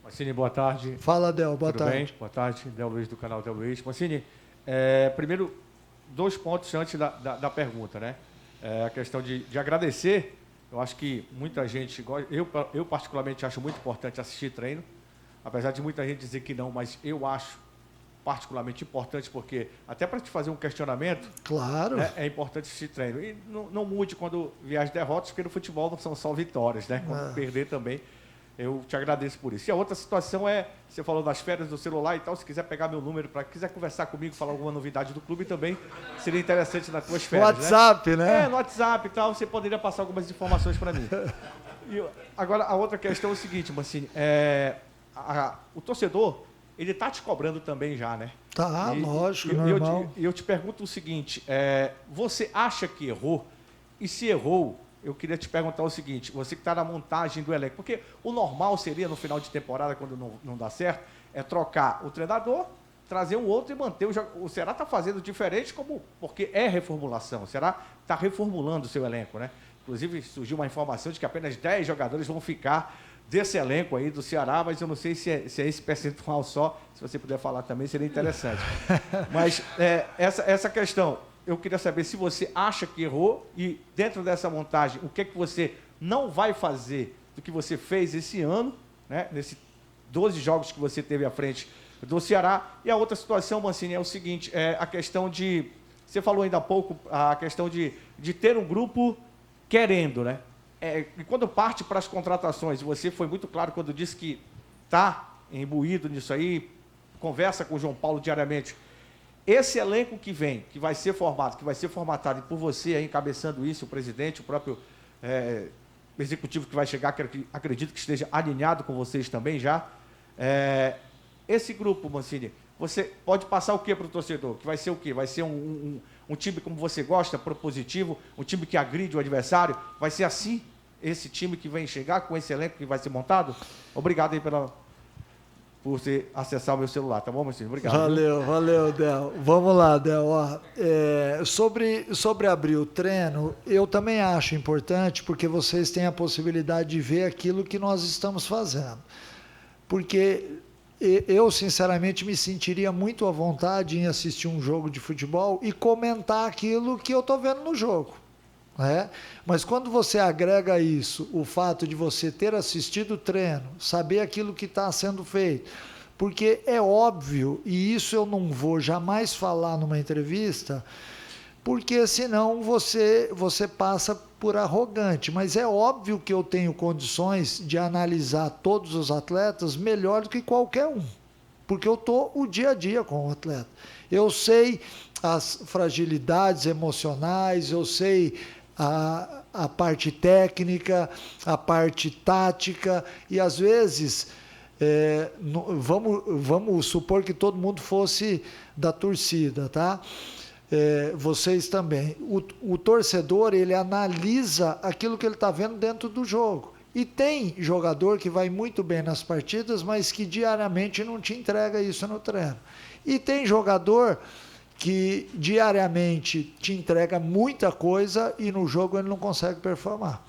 Mancini, boa tarde. Fala, Del, boa tarde. Tudo bem? Boa tarde, Del Luiz, do canal Del Luiz. Mancini, primeiro, 2 pontos antes da pergunta, né? A questão de agradecer. Eu acho que muita gente gosta, eu particularmente acho muito importante assistir treino, apesar de muita gente dizer que não, mas eu acho particularmente importante, porque até para te fazer um questionamento, claro, é importante assistir treino. E não mude quando vier as derrotas, porque no futebol não são só vitórias, né? Quando perder também, eu te agradeço por isso. E a outra situação você falou das férias do celular e tal, se quiser pegar meu número, quiser conversar comigo, falar alguma novidade do clube também, seria interessante nas tuas férias, WhatsApp, né? No WhatsApp e tal, você poderia passar algumas informações para mim. E agora, a outra questão é o seguinte, Mancini, o torcedor, ele está te cobrando também já, né? Tá, lógico, normal. Eu te pergunto o seguinte, você acha que errou? E se errou, eu queria te perguntar o seguinte, você que está na montagem do elenco, porque o normal seria, no final de temporada, quando não dá certo, trocar o treinador, trazer um outro e manter o Ceará está fazendo diferente, porque é reformulação. O Ceará está reformulando o seu elenco, né? Inclusive, surgiu uma informação de que apenas 10 jogadores vão ficar desse elenco aí do Ceará, mas eu não sei se é esse percentual só. Se você puder falar também, seria interessante. Mas essa questão, eu queria saber se você acha que errou e, dentro dessa montagem, o que é que você não vai fazer do que você fez esse ano, né? Nesses 12 jogos que você teve à frente do Ceará. E a outra situação, Mancini, é o seguinte, a questão de... Você falou ainda há pouco a questão de ter um grupo querendo, né? E quando parte para as contratações, você foi muito claro quando disse que está imbuído nisso aí, conversa com o João Paulo diariamente. Esse elenco que vem, que vai ser formado, que vai ser formatado, e por você aí encabeçando isso, o presidente, o próprio executivo que vai chegar, que acredito que esteja alinhado com vocês também já, esse grupo, Mancini, você pode passar o que para o torcedor? Que vai ser o quê? Vai ser um time como você gosta, propositivo, um time que agride o adversário? Vai ser assim esse time que vem chegar com esse elenco que vai ser montado? Obrigado aí por você acessar o meu celular, tá bom, Mancini? Obrigado. Valeu, Del. Vamos lá, Del. Sobre abrir o treino, eu também acho importante, porque vocês têm a possibilidade de ver aquilo que nós estamos fazendo. Porque eu, sinceramente, me sentiria muito à vontade em assistir um jogo de futebol e comentar aquilo que eu estou vendo no jogo. Né? Mas quando você agrega isso, o fato de você ter assistido o treino, saber aquilo que está sendo feito, porque é óbvio, e isso eu não vou jamais falar numa entrevista, porque senão você passa por arrogante, mas é óbvio que eu tenho condições de analisar todos os atletas melhor do que qualquer um, porque eu estou o dia a dia com o atleta. Eu sei as fragilidades emocionais, eu sei a parte técnica, a parte tática, e às vezes, vamos supor que todo mundo fosse da torcida, tá? Vocês também. O torcedor, ele analisa aquilo que ele está vendo dentro do jogo. E tem jogador que vai muito bem nas partidas, mas que diariamente não te entrega isso no treino. E tem jogador que diariamente te entrega muita coisa e no jogo ele não consegue performar.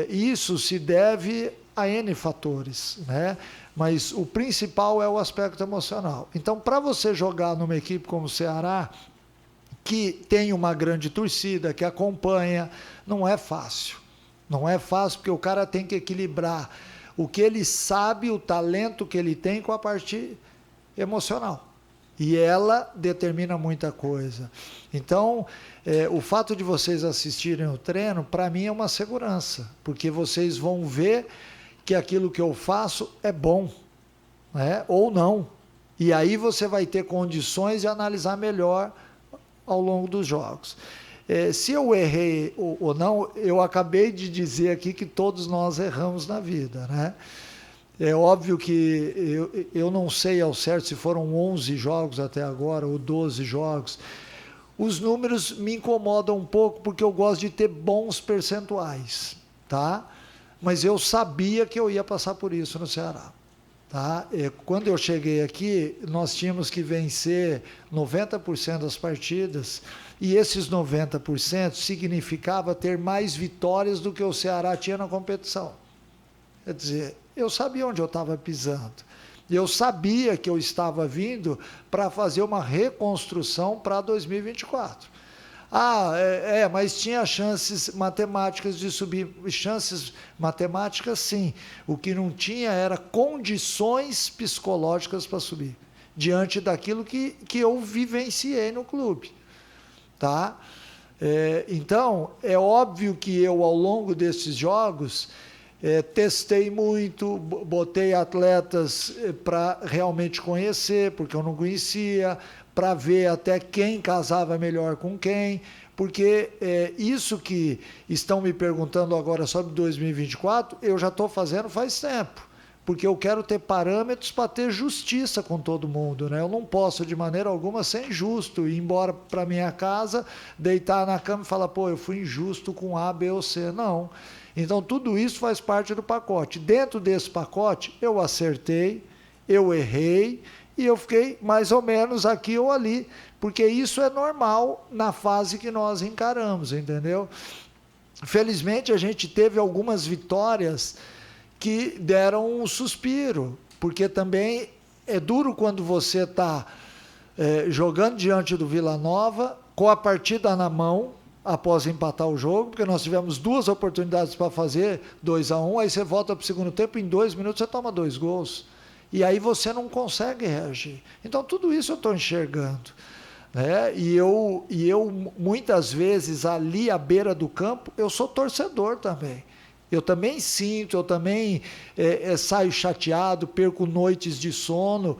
Isso se deve a N fatores, né? Mas o principal é o aspecto emocional. Então, para você jogar numa equipe como o Ceará, que tem uma grande torcida, que acompanha, não é fácil. Não é fácil, porque o cara tem que equilibrar o que ele sabe, o talento que ele tem com a parte emocional. E ela determina muita coisa. Então, o fato de vocês assistirem o treino, para mim é uma segurança, porque vocês vão ver que aquilo que eu faço é bom, né? Ou não. E aí você vai ter condições de analisar melhor ao longo dos jogos. Se eu errei ou não, eu acabei de dizer aqui que todos nós erramos na vida, né? É óbvio que eu não sei ao certo se foram 11 jogos até agora ou 12 jogos. Os números me incomodam um pouco porque eu gosto de ter bons percentuais, tá? Mas eu sabia que eu ia passar por isso no Ceará. Tá? Quando eu cheguei aqui, nós tínhamos que vencer 90% das partidas, e esses 90% significava ter mais vitórias do que o Ceará tinha na competição. Quer dizer, eu sabia onde eu estava pisando. Eu sabia que eu estava vindo para fazer uma reconstrução para 2024. Mas tinha chances matemáticas de subir. Chances matemáticas, sim. O que não tinha era condições psicológicas para subir, diante daquilo que eu vivenciei no clube. Tá? Então, é óbvio que eu, ao longo desses jogos, testei muito, botei atletas para realmente conhecer, porque eu não conhecia, para ver até quem casava melhor com quem, porque isso que estão me perguntando agora sobre 2024, eu já estou fazendo faz tempo, porque eu quero ter parâmetros para ter justiça com todo mundo, né? Eu não posso, de maneira alguma, ser injusto, ir embora para minha casa, deitar na cama e falar, pô, eu fui injusto com A, B ou C. Não. Então, tudo isso faz parte do pacote. Dentro desse pacote, eu acertei, eu errei, e eu fiquei mais ou menos aqui ou ali, porque isso é normal na fase que nós encaramos, entendeu? Felizmente, a gente teve algumas vitórias que deram um suspiro, porque também é duro quando você está jogando diante do Vila Nova, com a partida na mão, após empatar o jogo, porque nós tivemos 2 oportunidades para fazer 2-1, aí você volta para o segundo tempo, em 2 minutos você toma 2 gols. E aí você não consegue reagir. Então, tudo isso eu estou enxergando. Né? E eu, muitas vezes, ali à beira do campo, eu sou torcedor também. Eu também sinto, eu também saio chateado, perco noites de sono.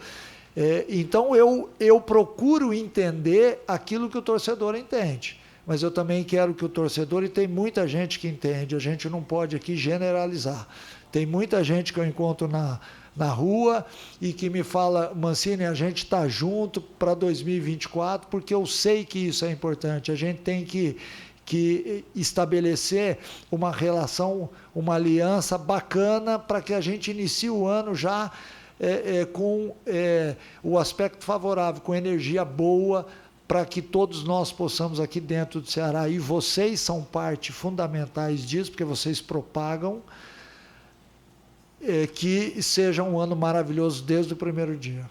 Então, eu procuro entender aquilo que o torcedor entende. Mas eu também quero que o torcedor, e tem muita gente que entende, a gente não pode aqui generalizar. Tem muita gente que eu encontro na rua e que me fala, Mancini, a gente está junto para 2024, porque eu sei que isso é importante. A gente tem que estabelecer uma relação, uma aliança bacana para que a gente inicie o ano já com o aspecto favorável, com energia boa, para que todos nós possamos aqui dentro do Ceará, e vocês são parte fundamentais disso, porque vocês propagam, que seja um ano maravilhoso desde o primeiro dia.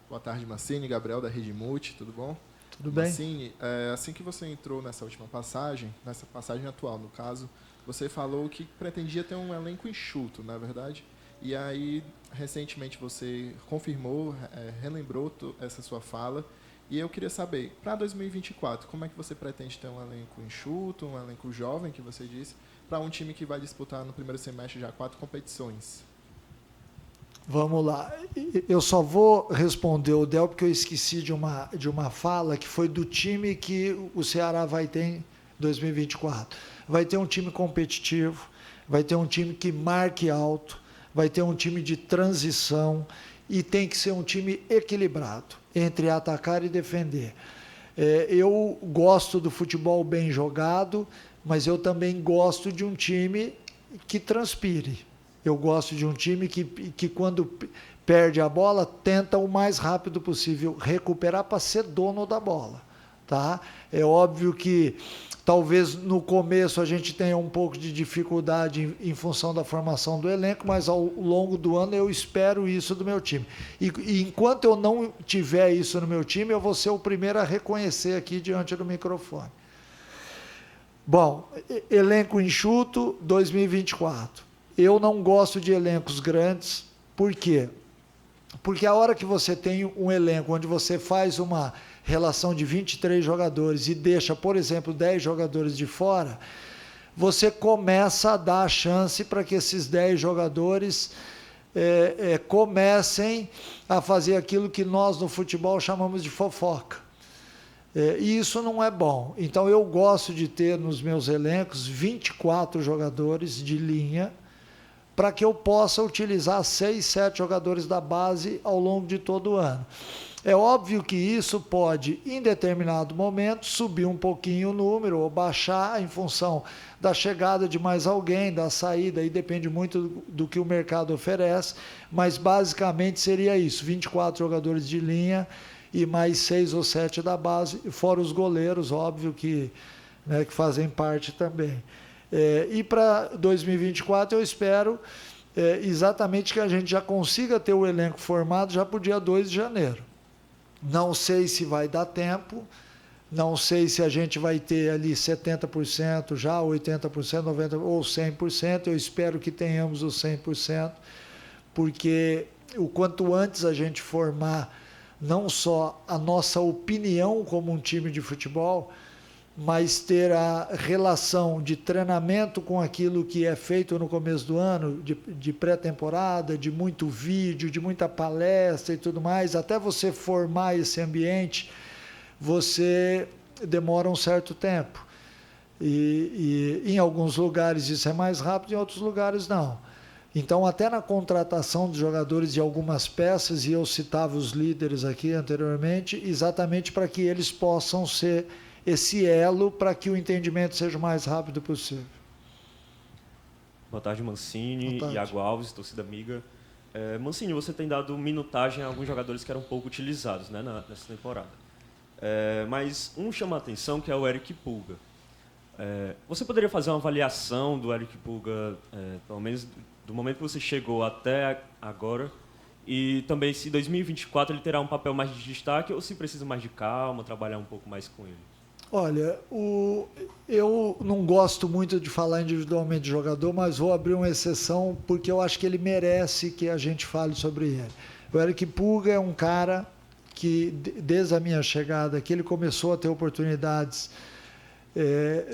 Boa tarde, Mancini. Gabriel, da Rede Multi, tudo bom? Tudo bem? Mancini, assim que você entrou nessa última passagem, nessa passagem atual, no caso, você falou que pretendia ter um elenco enxuto, não é verdade? E aí, recentemente, você confirmou, relembrou essa sua fala, e eu queria saber, para 2024, como é que você pretende ter um elenco enxuto, um elenco jovem, que você disse, para um time que vai disputar no primeiro semestre já 4 competições? Vamos lá. Eu só vou responder o Del, porque eu esqueci de uma fala que foi do time que o Ceará vai ter em 2024. Vai ter um time competitivo, vai ter um time que marque alto, vai ter um time de transição, e tem que ser um time equilibrado entre atacar e defender. Eu gosto do futebol bem jogado, mas eu também gosto de um time que transpire. Eu gosto de um time que quando perde a bola, tenta o mais rápido possível recuperar para ser dono da bola. Tá? É óbvio que talvez no começo a gente tenha um pouco de dificuldade em função da formação do elenco, mas ao longo do ano eu espero isso do meu time. E enquanto eu não tiver isso no meu time, eu vou ser o primeiro a reconhecer aqui diante do microfone. Bom, elenco enxuto 2024. Eu não gosto de elencos grandes. Por quê? Porque a hora que você tem um elenco onde você faz uma relação de 23 jogadores e deixa, por exemplo, 10 jogadores de fora, você começa a dar a chance para que esses 10 jogadores comecem a fazer aquilo que nós no futebol chamamos de fofoca. E isso não é bom. Então eu gosto de ter nos meus elencos 24 jogadores de linha, para que eu possa utilizar 6, 7 jogadores da base ao longo de todo o ano. É óbvio que isso pode, em determinado momento, subir um pouquinho o número ou baixar em função da chegada de mais alguém, da saída, aí depende muito do que o mercado oferece, mas basicamente seria isso, 24 jogadores de linha e mais 6 ou 7 da base, fora os goleiros, óbvio que fazem parte também. E para 2024 eu espero exatamente que a gente já consiga ter o elenco formado já para o dia 2 de janeiro. Não sei se vai dar tempo, não sei se a gente vai ter ali 70% já, 80%, 90% ou 100%, eu espero que tenhamos os 100%, porque o quanto antes a gente formar não só a nossa opinião como um time de futebol, mas ter a relação de treinamento com aquilo que é feito no começo do ano, de pré-temporada, de muito vídeo, de muita palestra e tudo mais, até você formar esse ambiente, você demora um certo tempo. E em alguns lugares isso é mais rápido, em outros lugares não. Então, até na contratação de jogadores de algumas peças, e eu citava os líderes aqui anteriormente, exatamente para que eles possam ser esse elo para que o entendimento seja o mais rápido possível. Boa tarde, Mancini, Boa tarde. Iago Alves, torcida amiga. Mancini, você tem dado minutagem a alguns jogadores que eram pouco utilizados, né, nessa temporada. Mas um chama a atenção, que é o Eric Pulga. Você poderia fazer uma avaliação do Eric Pulga, pelo menos do momento que você chegou até agora, e também se em 2024 ele terá um papel mais de destaque ou se precisa mais de calma, trabalhar um pouco mais com ele? Olha, eu não gosto muito de falar individualmente de jogador, mas vou abrir uma exceção porque eu acho que ele merece que a gente fale sobre ele. O Eric Pulga é um cara que, desde a minha chegada aqui, ele começou a ter oportunidades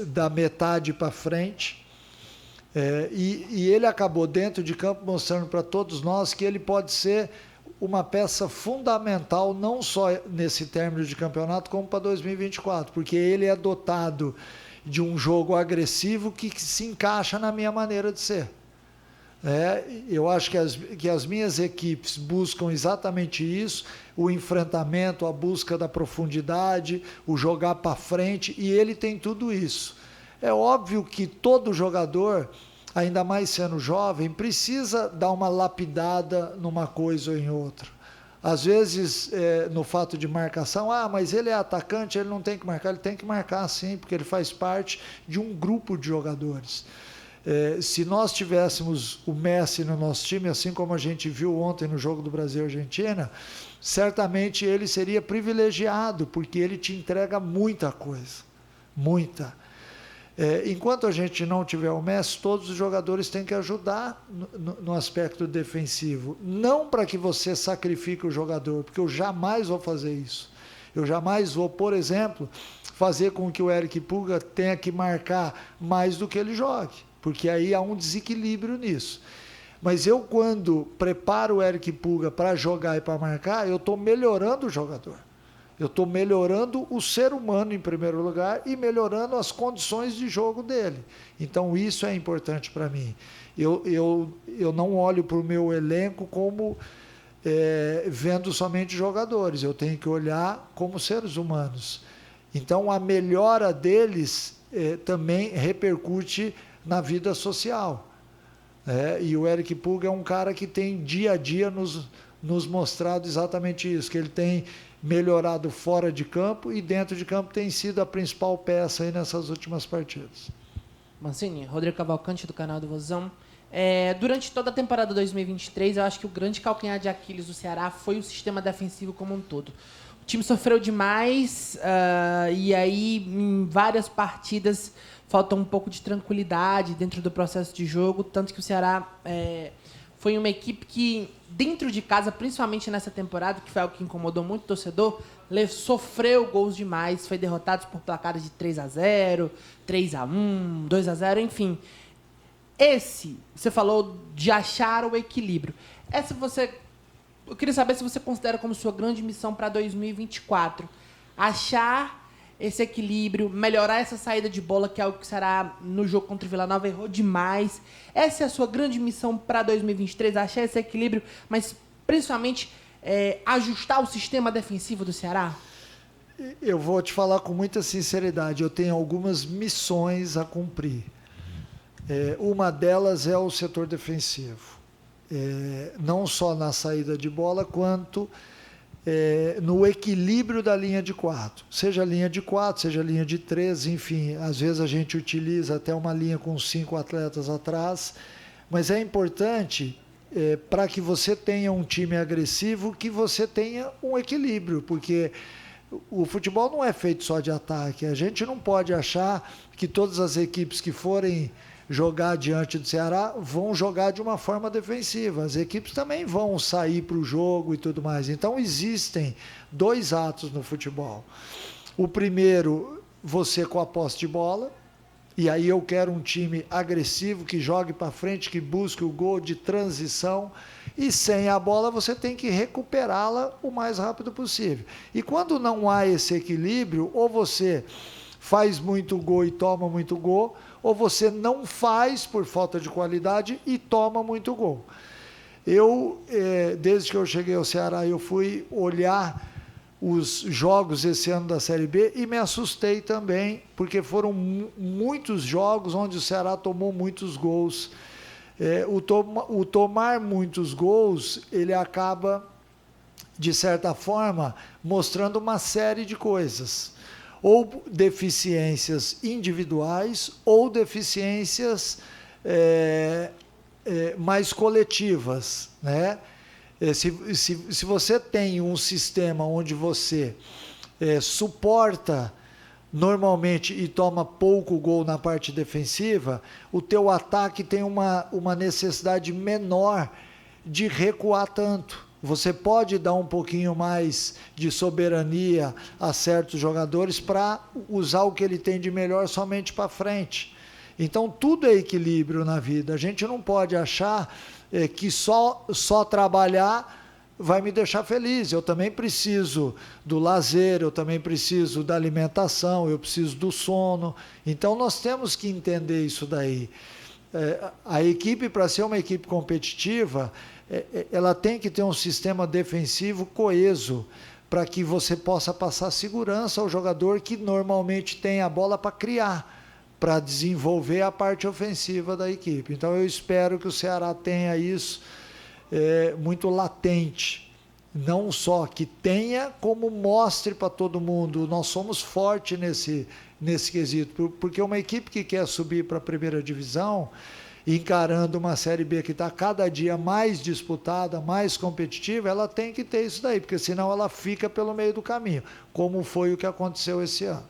da metade para frente, e ele acabou dentro de campo mostrando para todos nós que ele pode ser uma peça fundamental, não só nesse término de campeonato, como para 2024, porque ele é dotado de um jogo agressivo que se encaixa na minha maneira de ser. Eu acho que as minhas equipes buscam exatamente isso, o enfrentamento, a busca da profundidade, o jogar para frente, e ele tem tudo isso. É óbvio que todo jogador, ainda mais sendo jovem, precisa dar uma lapidada numa coisa ou em outra. Às vezes, no fato de marcação, mas ele é atacante, ele não tem que marcar. Ele tem que marcar sim, porque ele faz parte de um grupo de jogadores. Se nós tivéssemos o Messi no nosso time, assim como a gente viu ontem no jogo do Brasil e Argentina, certamente ele seria privilegiado, porque ele te entrega muita coisa, muita. Enquanto a gente não tiver o Messi, todos os jogadores têm que ajudar no aspecto defensivo. Não para que você sacrifique o jogador, porque eu jamais vou fazer isso. Eu jamais vou, por exemplo, fazer com que o Eric Pulga tenha que marcar mais do que ele jogue, porque aí há um desequilíbrio nisso. Mas eu, quando preparo o Eric Pulga para jogar e para marcar, eu estou melhorando o jogador. Eu estou melhorando o ser humano em primeiro lugar e melhorando as condições de jogo dele. Então isso é importante para mim. Eu não olho para o meu elenco como vendo somente jogadores. Eu tenho que olhar como seres humanos. Então a melhora deles também repercute na vida social. E o Eric Pulga é um cara que tem dia a dia nos mostrado exatamente isso, que ele tem melhorado fora de campo e dentro de campo tem sido a principal peça aí nessas últimas partidas. Mancini, Rodrigo Cavalcante, do canal do Vozão. Durante toda a temporada 2023, eu acho que o grande calcanhar de Aquiles do Ceará foi o sistema defensivo como um todo. O time sofreu demais e aí em várias partidas faltou um pouco de tranquilidade dentro do processo de jogo, tanto que o Ceará foi uma equipe que, dentro de casa, principalmente nessa temporada, que foi algo que incomodou muito o torcedor, sofreu gols demais, foi derrotado por placares de 3-0, 3-1, 2-0, enfim. Você falou de achar o equilíbrio. Eu queria saber se você considera como sua grande missão para 2024. Achar esse equilíbrio, melhorar essa saída de bola, que é algo que será no jogo contra o Vila Nova, errou demais. Essa é a sua grande missão para 2023, achar esse equilíbrio, mas principalmente ajustar o sistema defensivo do Ceará? Eu vou te falar com muita sinceridade, eu tenho algumas missões a cumprir. Uma delas é o setor defensivo. Não só na saída de bola, quanto no equilíbrio da linha de 4. Seja a linha de 4, seja a linha de 3, enfim, às vezes a gente utiliza até uma linha com 5 atletas atrás, mas é importante para que você tenha um time agressivo, que você tenha um equilíbrio, porque o futebol não é feito só de ataque. A gente não pode achar que todas as equipes que forem jogar diante do Ceará vão jogar de uma forma defensiva. As equipes também vão sair para o jogo e tudo mais. Então, existem 2 atos no futebol. O primeiro, você com a posse de bola, e aí eu quero um time agressivo, que jogue para frente, que busque o gol de transição, e sem a bola você tem que recuperá-la o mais rápido possível. E quando não há esse equilíbrio, ou você faz muito gol e toma muito gol, ou você não faz por falta de qualidade e toma muito gol. Desde que eu cheguei ao Ceará, eu fui olhar os jogos esse ano da Série B e me assustei também, porque foram muitos jogos onde o Ceará tomou muitos gols. O tomar muitos gols, ele acaba, de certa forma, mostrando uma série de coisas. Ou deficiências individuais, ou deficiências mais coletivas, né? Se você tem um sistema onde você suporta normalmente e toma pouco gol na parte defensiva, o teu ataque tem uma necessidade menor de recuar tanto. Você pode dar um pouquinho mais de soberania a certos jogadores para usar o que ele tem de melhor somente para frente. Então, tudo é equilíbrio na vida. A gente não pode achar que só trabalhar vai me deixar feliz. Eu também preciso do lazer, eu também preciso da alimentação, eu preciso do sono. Então, nós temos que entender isso daí. A equipe, para ser uma equipe competitiva, ela tem que ter um sistema defensivo coeso, para que você possa passar segurança ao jogador que normalmente tem a bola para criar, para desenvolver a parte ofensiva da equipe. Então eu espero que o Ceará tenha isso muito latente, não só que tenha, como mostre para todo mundo. Nós somos fortes nesse quesito, porque uma equipe que quer subir para a primeira divisão, encarando uma Série B que está cada dia mais disputada, mais competitiva, ela tem que ter isso daí, porque senão ela fica pelo meio do caminho, como foi o que aconteceu esse ano.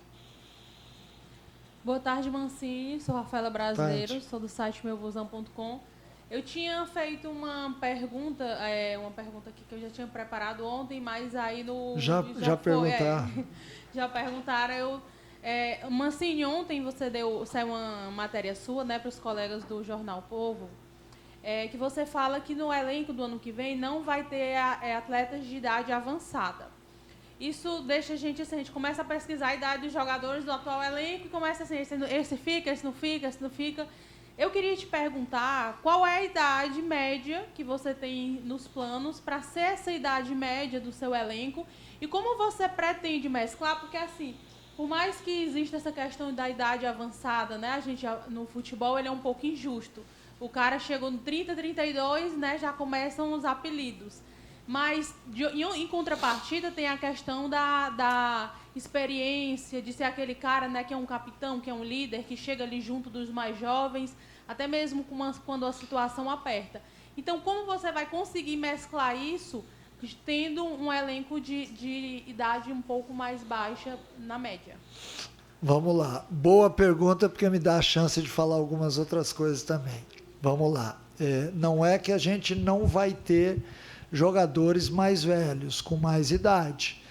Boa tarde, Mancini. Sou Rafaela Brasileiro, sou do site meuvozão.com. Eu tinha feito uma pergunta aqui que eu já tinha preparado ontem, mas aí Já perguntaram. Já perguntaram. Mancini, ontem saiu uma matéria sua, né, para os colegas do Jornal Povo, que você fala que no elenco do ano que vem não vai ter atletas de idade avançada. Isso deixa a gente começa a pesquisar a idade dos jogadores do atual elenco e começa assim, esse fica, esse não fica, esse não fica. Eu queria te perguntar qual é a idade média que você tem nos planos para ser essa idade média do seu elenco e como você pretende mesclar, porque assim, por mais que exista essa questão da idade avançada, né, a gente no futebol ele é um pouco injusto. O cara chegou no 30, 32, né, já começam os apelidos. Mas, em contrapartida, tem a questão da experiência, de ser aquele cara, né, que é um capitão, que é um líder, que chega ali junto dos mais jovens, até mesmo quando a situação aperta. Então, como você vai conseguir mesclar isso, tendo um elenco de idade um pouco mais baixa na média? Vamos lá. Boa pergunta, porque me dá a chance de falar algumas outras coisas também. Vamos lá. Não é que a gente não vai ter jogadores mais velhos, com mais idade.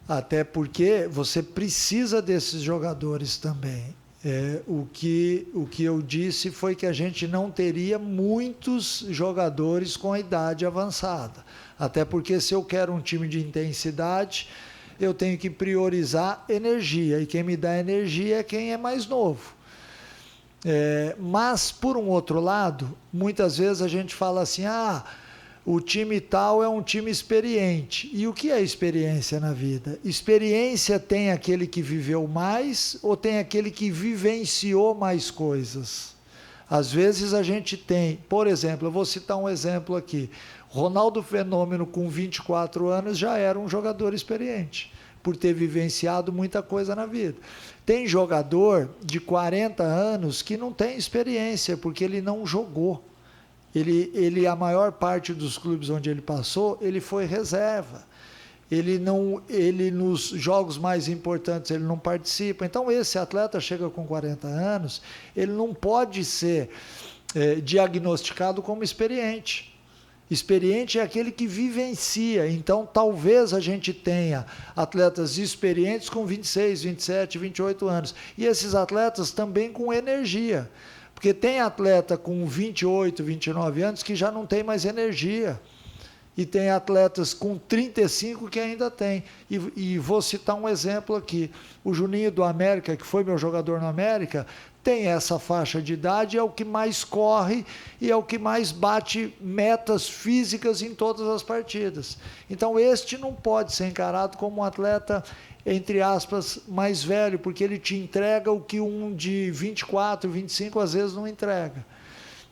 Até porque você precisa desses jogadores também. O que eu disse foi que a gente não teria muitos jogadores com a idade avançada. Até porque se eu quero um time de intensidade, eu tenho que priorizar energia. E quem me dá energia é quem é mais novo. Mas, por um outro lado, muitas vezes a gente fala assim, o time tal é um time experiente. E o que é experiência na vida? Experiência tem aquele que viveu mais ou tem aquele que vivenciou mais coisas? Às vezes a gente tem, por exemplo, eu vou citar um exemplo aqui, Ronaldo Fenômeno com 24 anos já era um jogador experiente, por ter vivenciado muita coisa na vida. Tem jogador de 40 anos que não tem experiência, porque ele não jogou. Ele, a maior parte dos clubes onde ele passou, ele foi reserva. Ele nos jogos mais importantes, ele não participa. Então, esse atleta chega com 40 anos, ele não pode ser diagnosticado como experiente. Experiente é aquele que vivencia. Então, talvez a gente tenha atletas experientes com 26, 27, 28 anos. E esses atletas também com energia. Porque tem atleta com 28, 29 anos que já não tem mais energia. E tem atletas com 35 que ainda tem. E vou citar um exemplo aqui. O Juninho do América, que foi meu jogador no América, tem essa faixa de idade, é o que mais corre e é o que mais bate metas físicas em todas as partidas. Então, este não pode ser encarado como um atleta, entre aspas, mais velho, porque ele te entrega o que um de 24, 25 às vezes não entrega.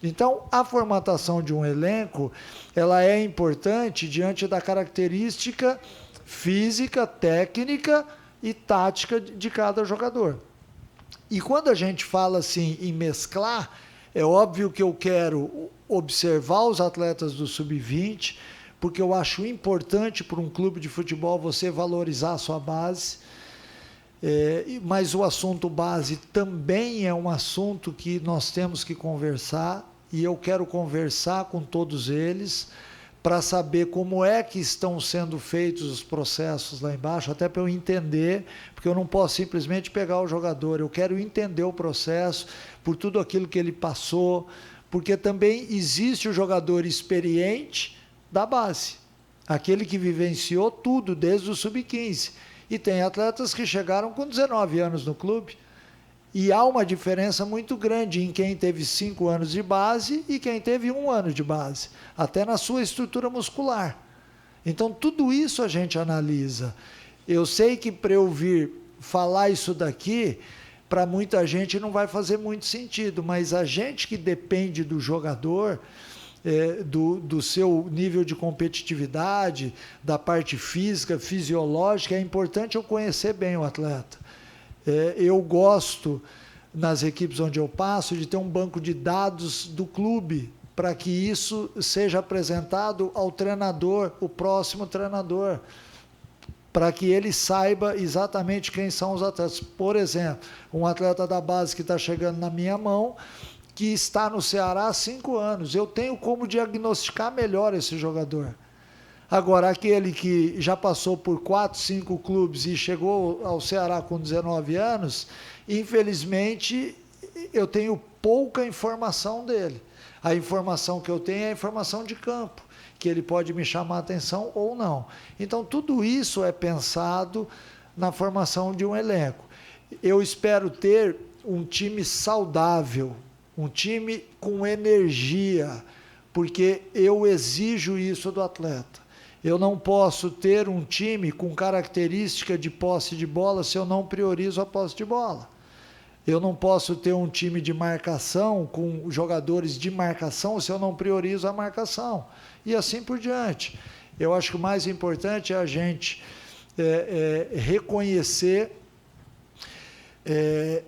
Então, a formatação de um elenco, ela é importante diante da característica física, técnica e tática de cada jogador. E quando a gente fala assim em mesclar, é óbvio que eu quero observar os atletas do sub-20, porque eu acho importante para um clube de futebol você valorizar a sua base, mas o assunto base também é um assunto que nós temos que conversar, e eu quero conversar com todos eles para saber como é que estão sendo feitos os processos lá embaixo, até para eu entender, porque eu não posso simplesmente pegar o jogador, eu quero entender o processo, por tudo aquilo que ele passou, porque também existe o jogador experiente da base, aquele que vivenciou tudo desde o sub-15, e tem atletas que chegaram com 19 anos no clube, e há uma diferença muito grande em quem teve 5 anos de base e quem teve 1 ano de base, até na sua estrutura muscular. Então, tudo isso a gente analisa. Eu sei que para eu vir falar isso daqui, para muita gente não vai fazer muito sentido, mas a gente que depende do jogador, do seu nível de competitividade, da parte física, fisiológica, é importante eu conhecer bem o atleta. Eu gosto, nas equipes onde eu passo, de ter um banco de dados do clube, para que isso seja apresentado ao treinador, o próximo treinador, para que ele saiba exatamente quem são os atletas. Por exemplo, um atleta da base que está chegando na minha mão, que está no Ceará há 5 anos, eu tenho como diagnosticar melhor esse jogador. Agora, aquele que já passou por 4, 5 clubes e chegou ao Ceará com 19 anos, infelizmente, eu tenho pouca informação dele. A informação que eu tenho é a informação de campo, que ele pode me chamar a atenção ou não. Então, tudo isso é pensado na formação de um elenco. Eu espero ter um time saudável, um time com energia, porque eu exijo isso do atleta. Eu não posso ter um time com característica de posse de bola se eu não priorizo a posse de bola. Eu não posso ter um time de marcação com jogadores de marcação se eu não priorizo a marcação. E assim por diante. Eu acho que o mais importante é a gente reconhecer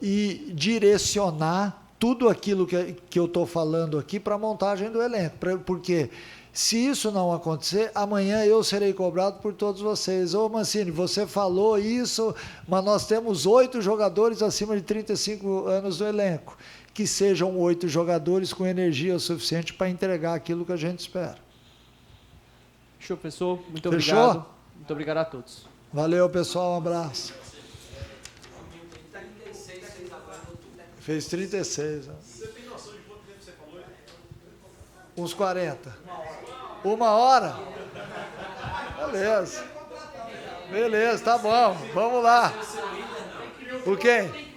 e direcionar tudo aquilo que eu estou falando aqui para a montagem do elenco. Porque se isso não acontecer, amanhã eu serei cobrado por todos vocês. Ô Mancini, você falou isso, mas nós temos 8 jogadores acima de 35 anos no elenco. Que sejam 8 jogadores com energia o suficiente para entregar aquilo que a gente espera. Fechou, professor. Muito Fechou? obrigado. Muito obrigado a todos. Valeu, pessoal. Um abraço. Fez 36. Né? Você tem noção de quanto tempo você falou? Uns 40. 1 hora? Beleza. Beleza, tá bom. Vamos lá. O quem?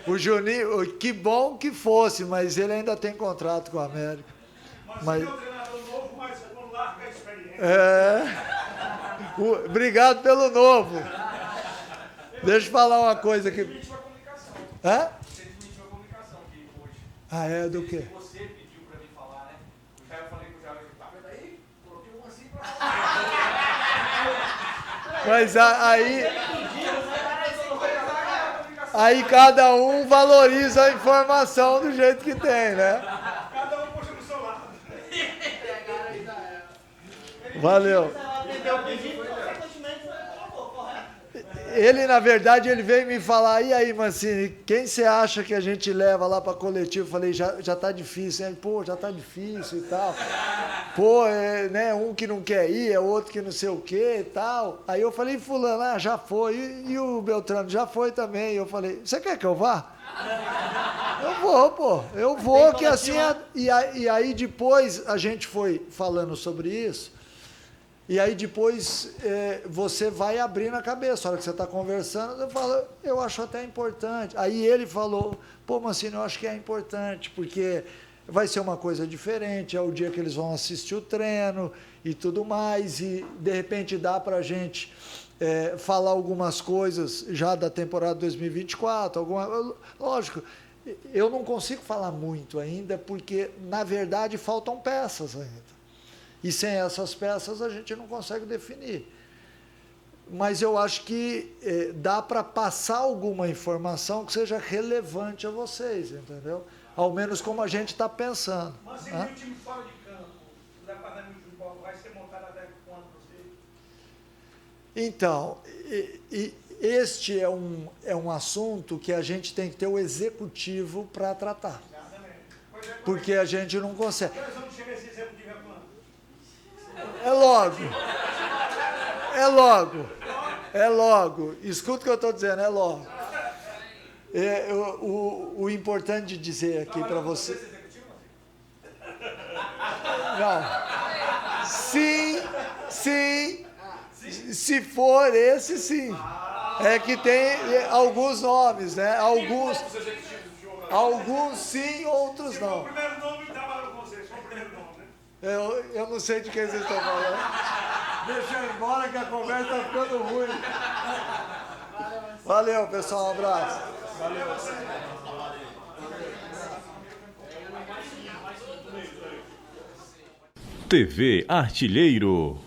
O Juninho, que bom que fosse, mas ele ainda tem contrato com a América. Mas obrigado pelo novo. Deixa eu falar uma coisa aqui. Hã? Você desmentiu a comunicação aqui hoje. Ah, é? Do quê? Você pediu para mim falar, né? Já eu falei com o Jair, tá vendo aí? Coloquei um assim para falar. Mas aí cada um valoriza a informação do jeito que tem, né? Cada um puxa no seu lado. Valeu. Ele, na verdade, ele veio me falar, e aí, Mancini, quem você acha que a gente leva lá para coletivo? Eu falei, já tá difícil, né? Pô, já tá difícil e tal. Pô, né, um que não quer ir, é outro que não sei o quê e tal. Aí eu falei, fulano, já foi. E o Beltrano, já foi também. Eu falei, você quer que eu vá? Eu vou, pô. Eu vou, que assim... E aí depois a gente foi falando sobre isso. E aí depois você vai abrindo a cabeça. A hora que você está conversando, eu falo, eu acho até importante. Aí ele falou, pô, Mancini, eu acho que é importante, porque vai ser uma coisa diferente, é o dia que eles vão assistir o treino e tudo mais, e de repente dá para a gente falar algumas coisas já da temporada 2024, lógico, eu não consigo falar muito ainda, porque, na verdade, faltam peças ainda. E sem essas peças a gente não consegue definir. Mas eu acho que dá para passar alguma informação que seja relevante a vocês, entendeu? Ao menos como a gente está pensando. Mas se o time fora de campo, o departamento de futebol vai ser montado até quando você? Então, este é um assunto que a gente tem que ter o executivo para tratar. Porque a gente não consegue. É logo. Escuta o que eu estou dizendo, é logo. O importante de dizer aqui para você... Não. Sim. Se for esse, sim. É que tem alguns nomes, né? Alguns sim, outros não. O primeiro nome trabalhou com você, só o primeiro nome, né? Eu não sei de quem vocês estão falando. Deixa eu ir embora que a conversa está ficando ruim. Valeu, pessoal. Um abraço. Valeu. TV Artilheiro.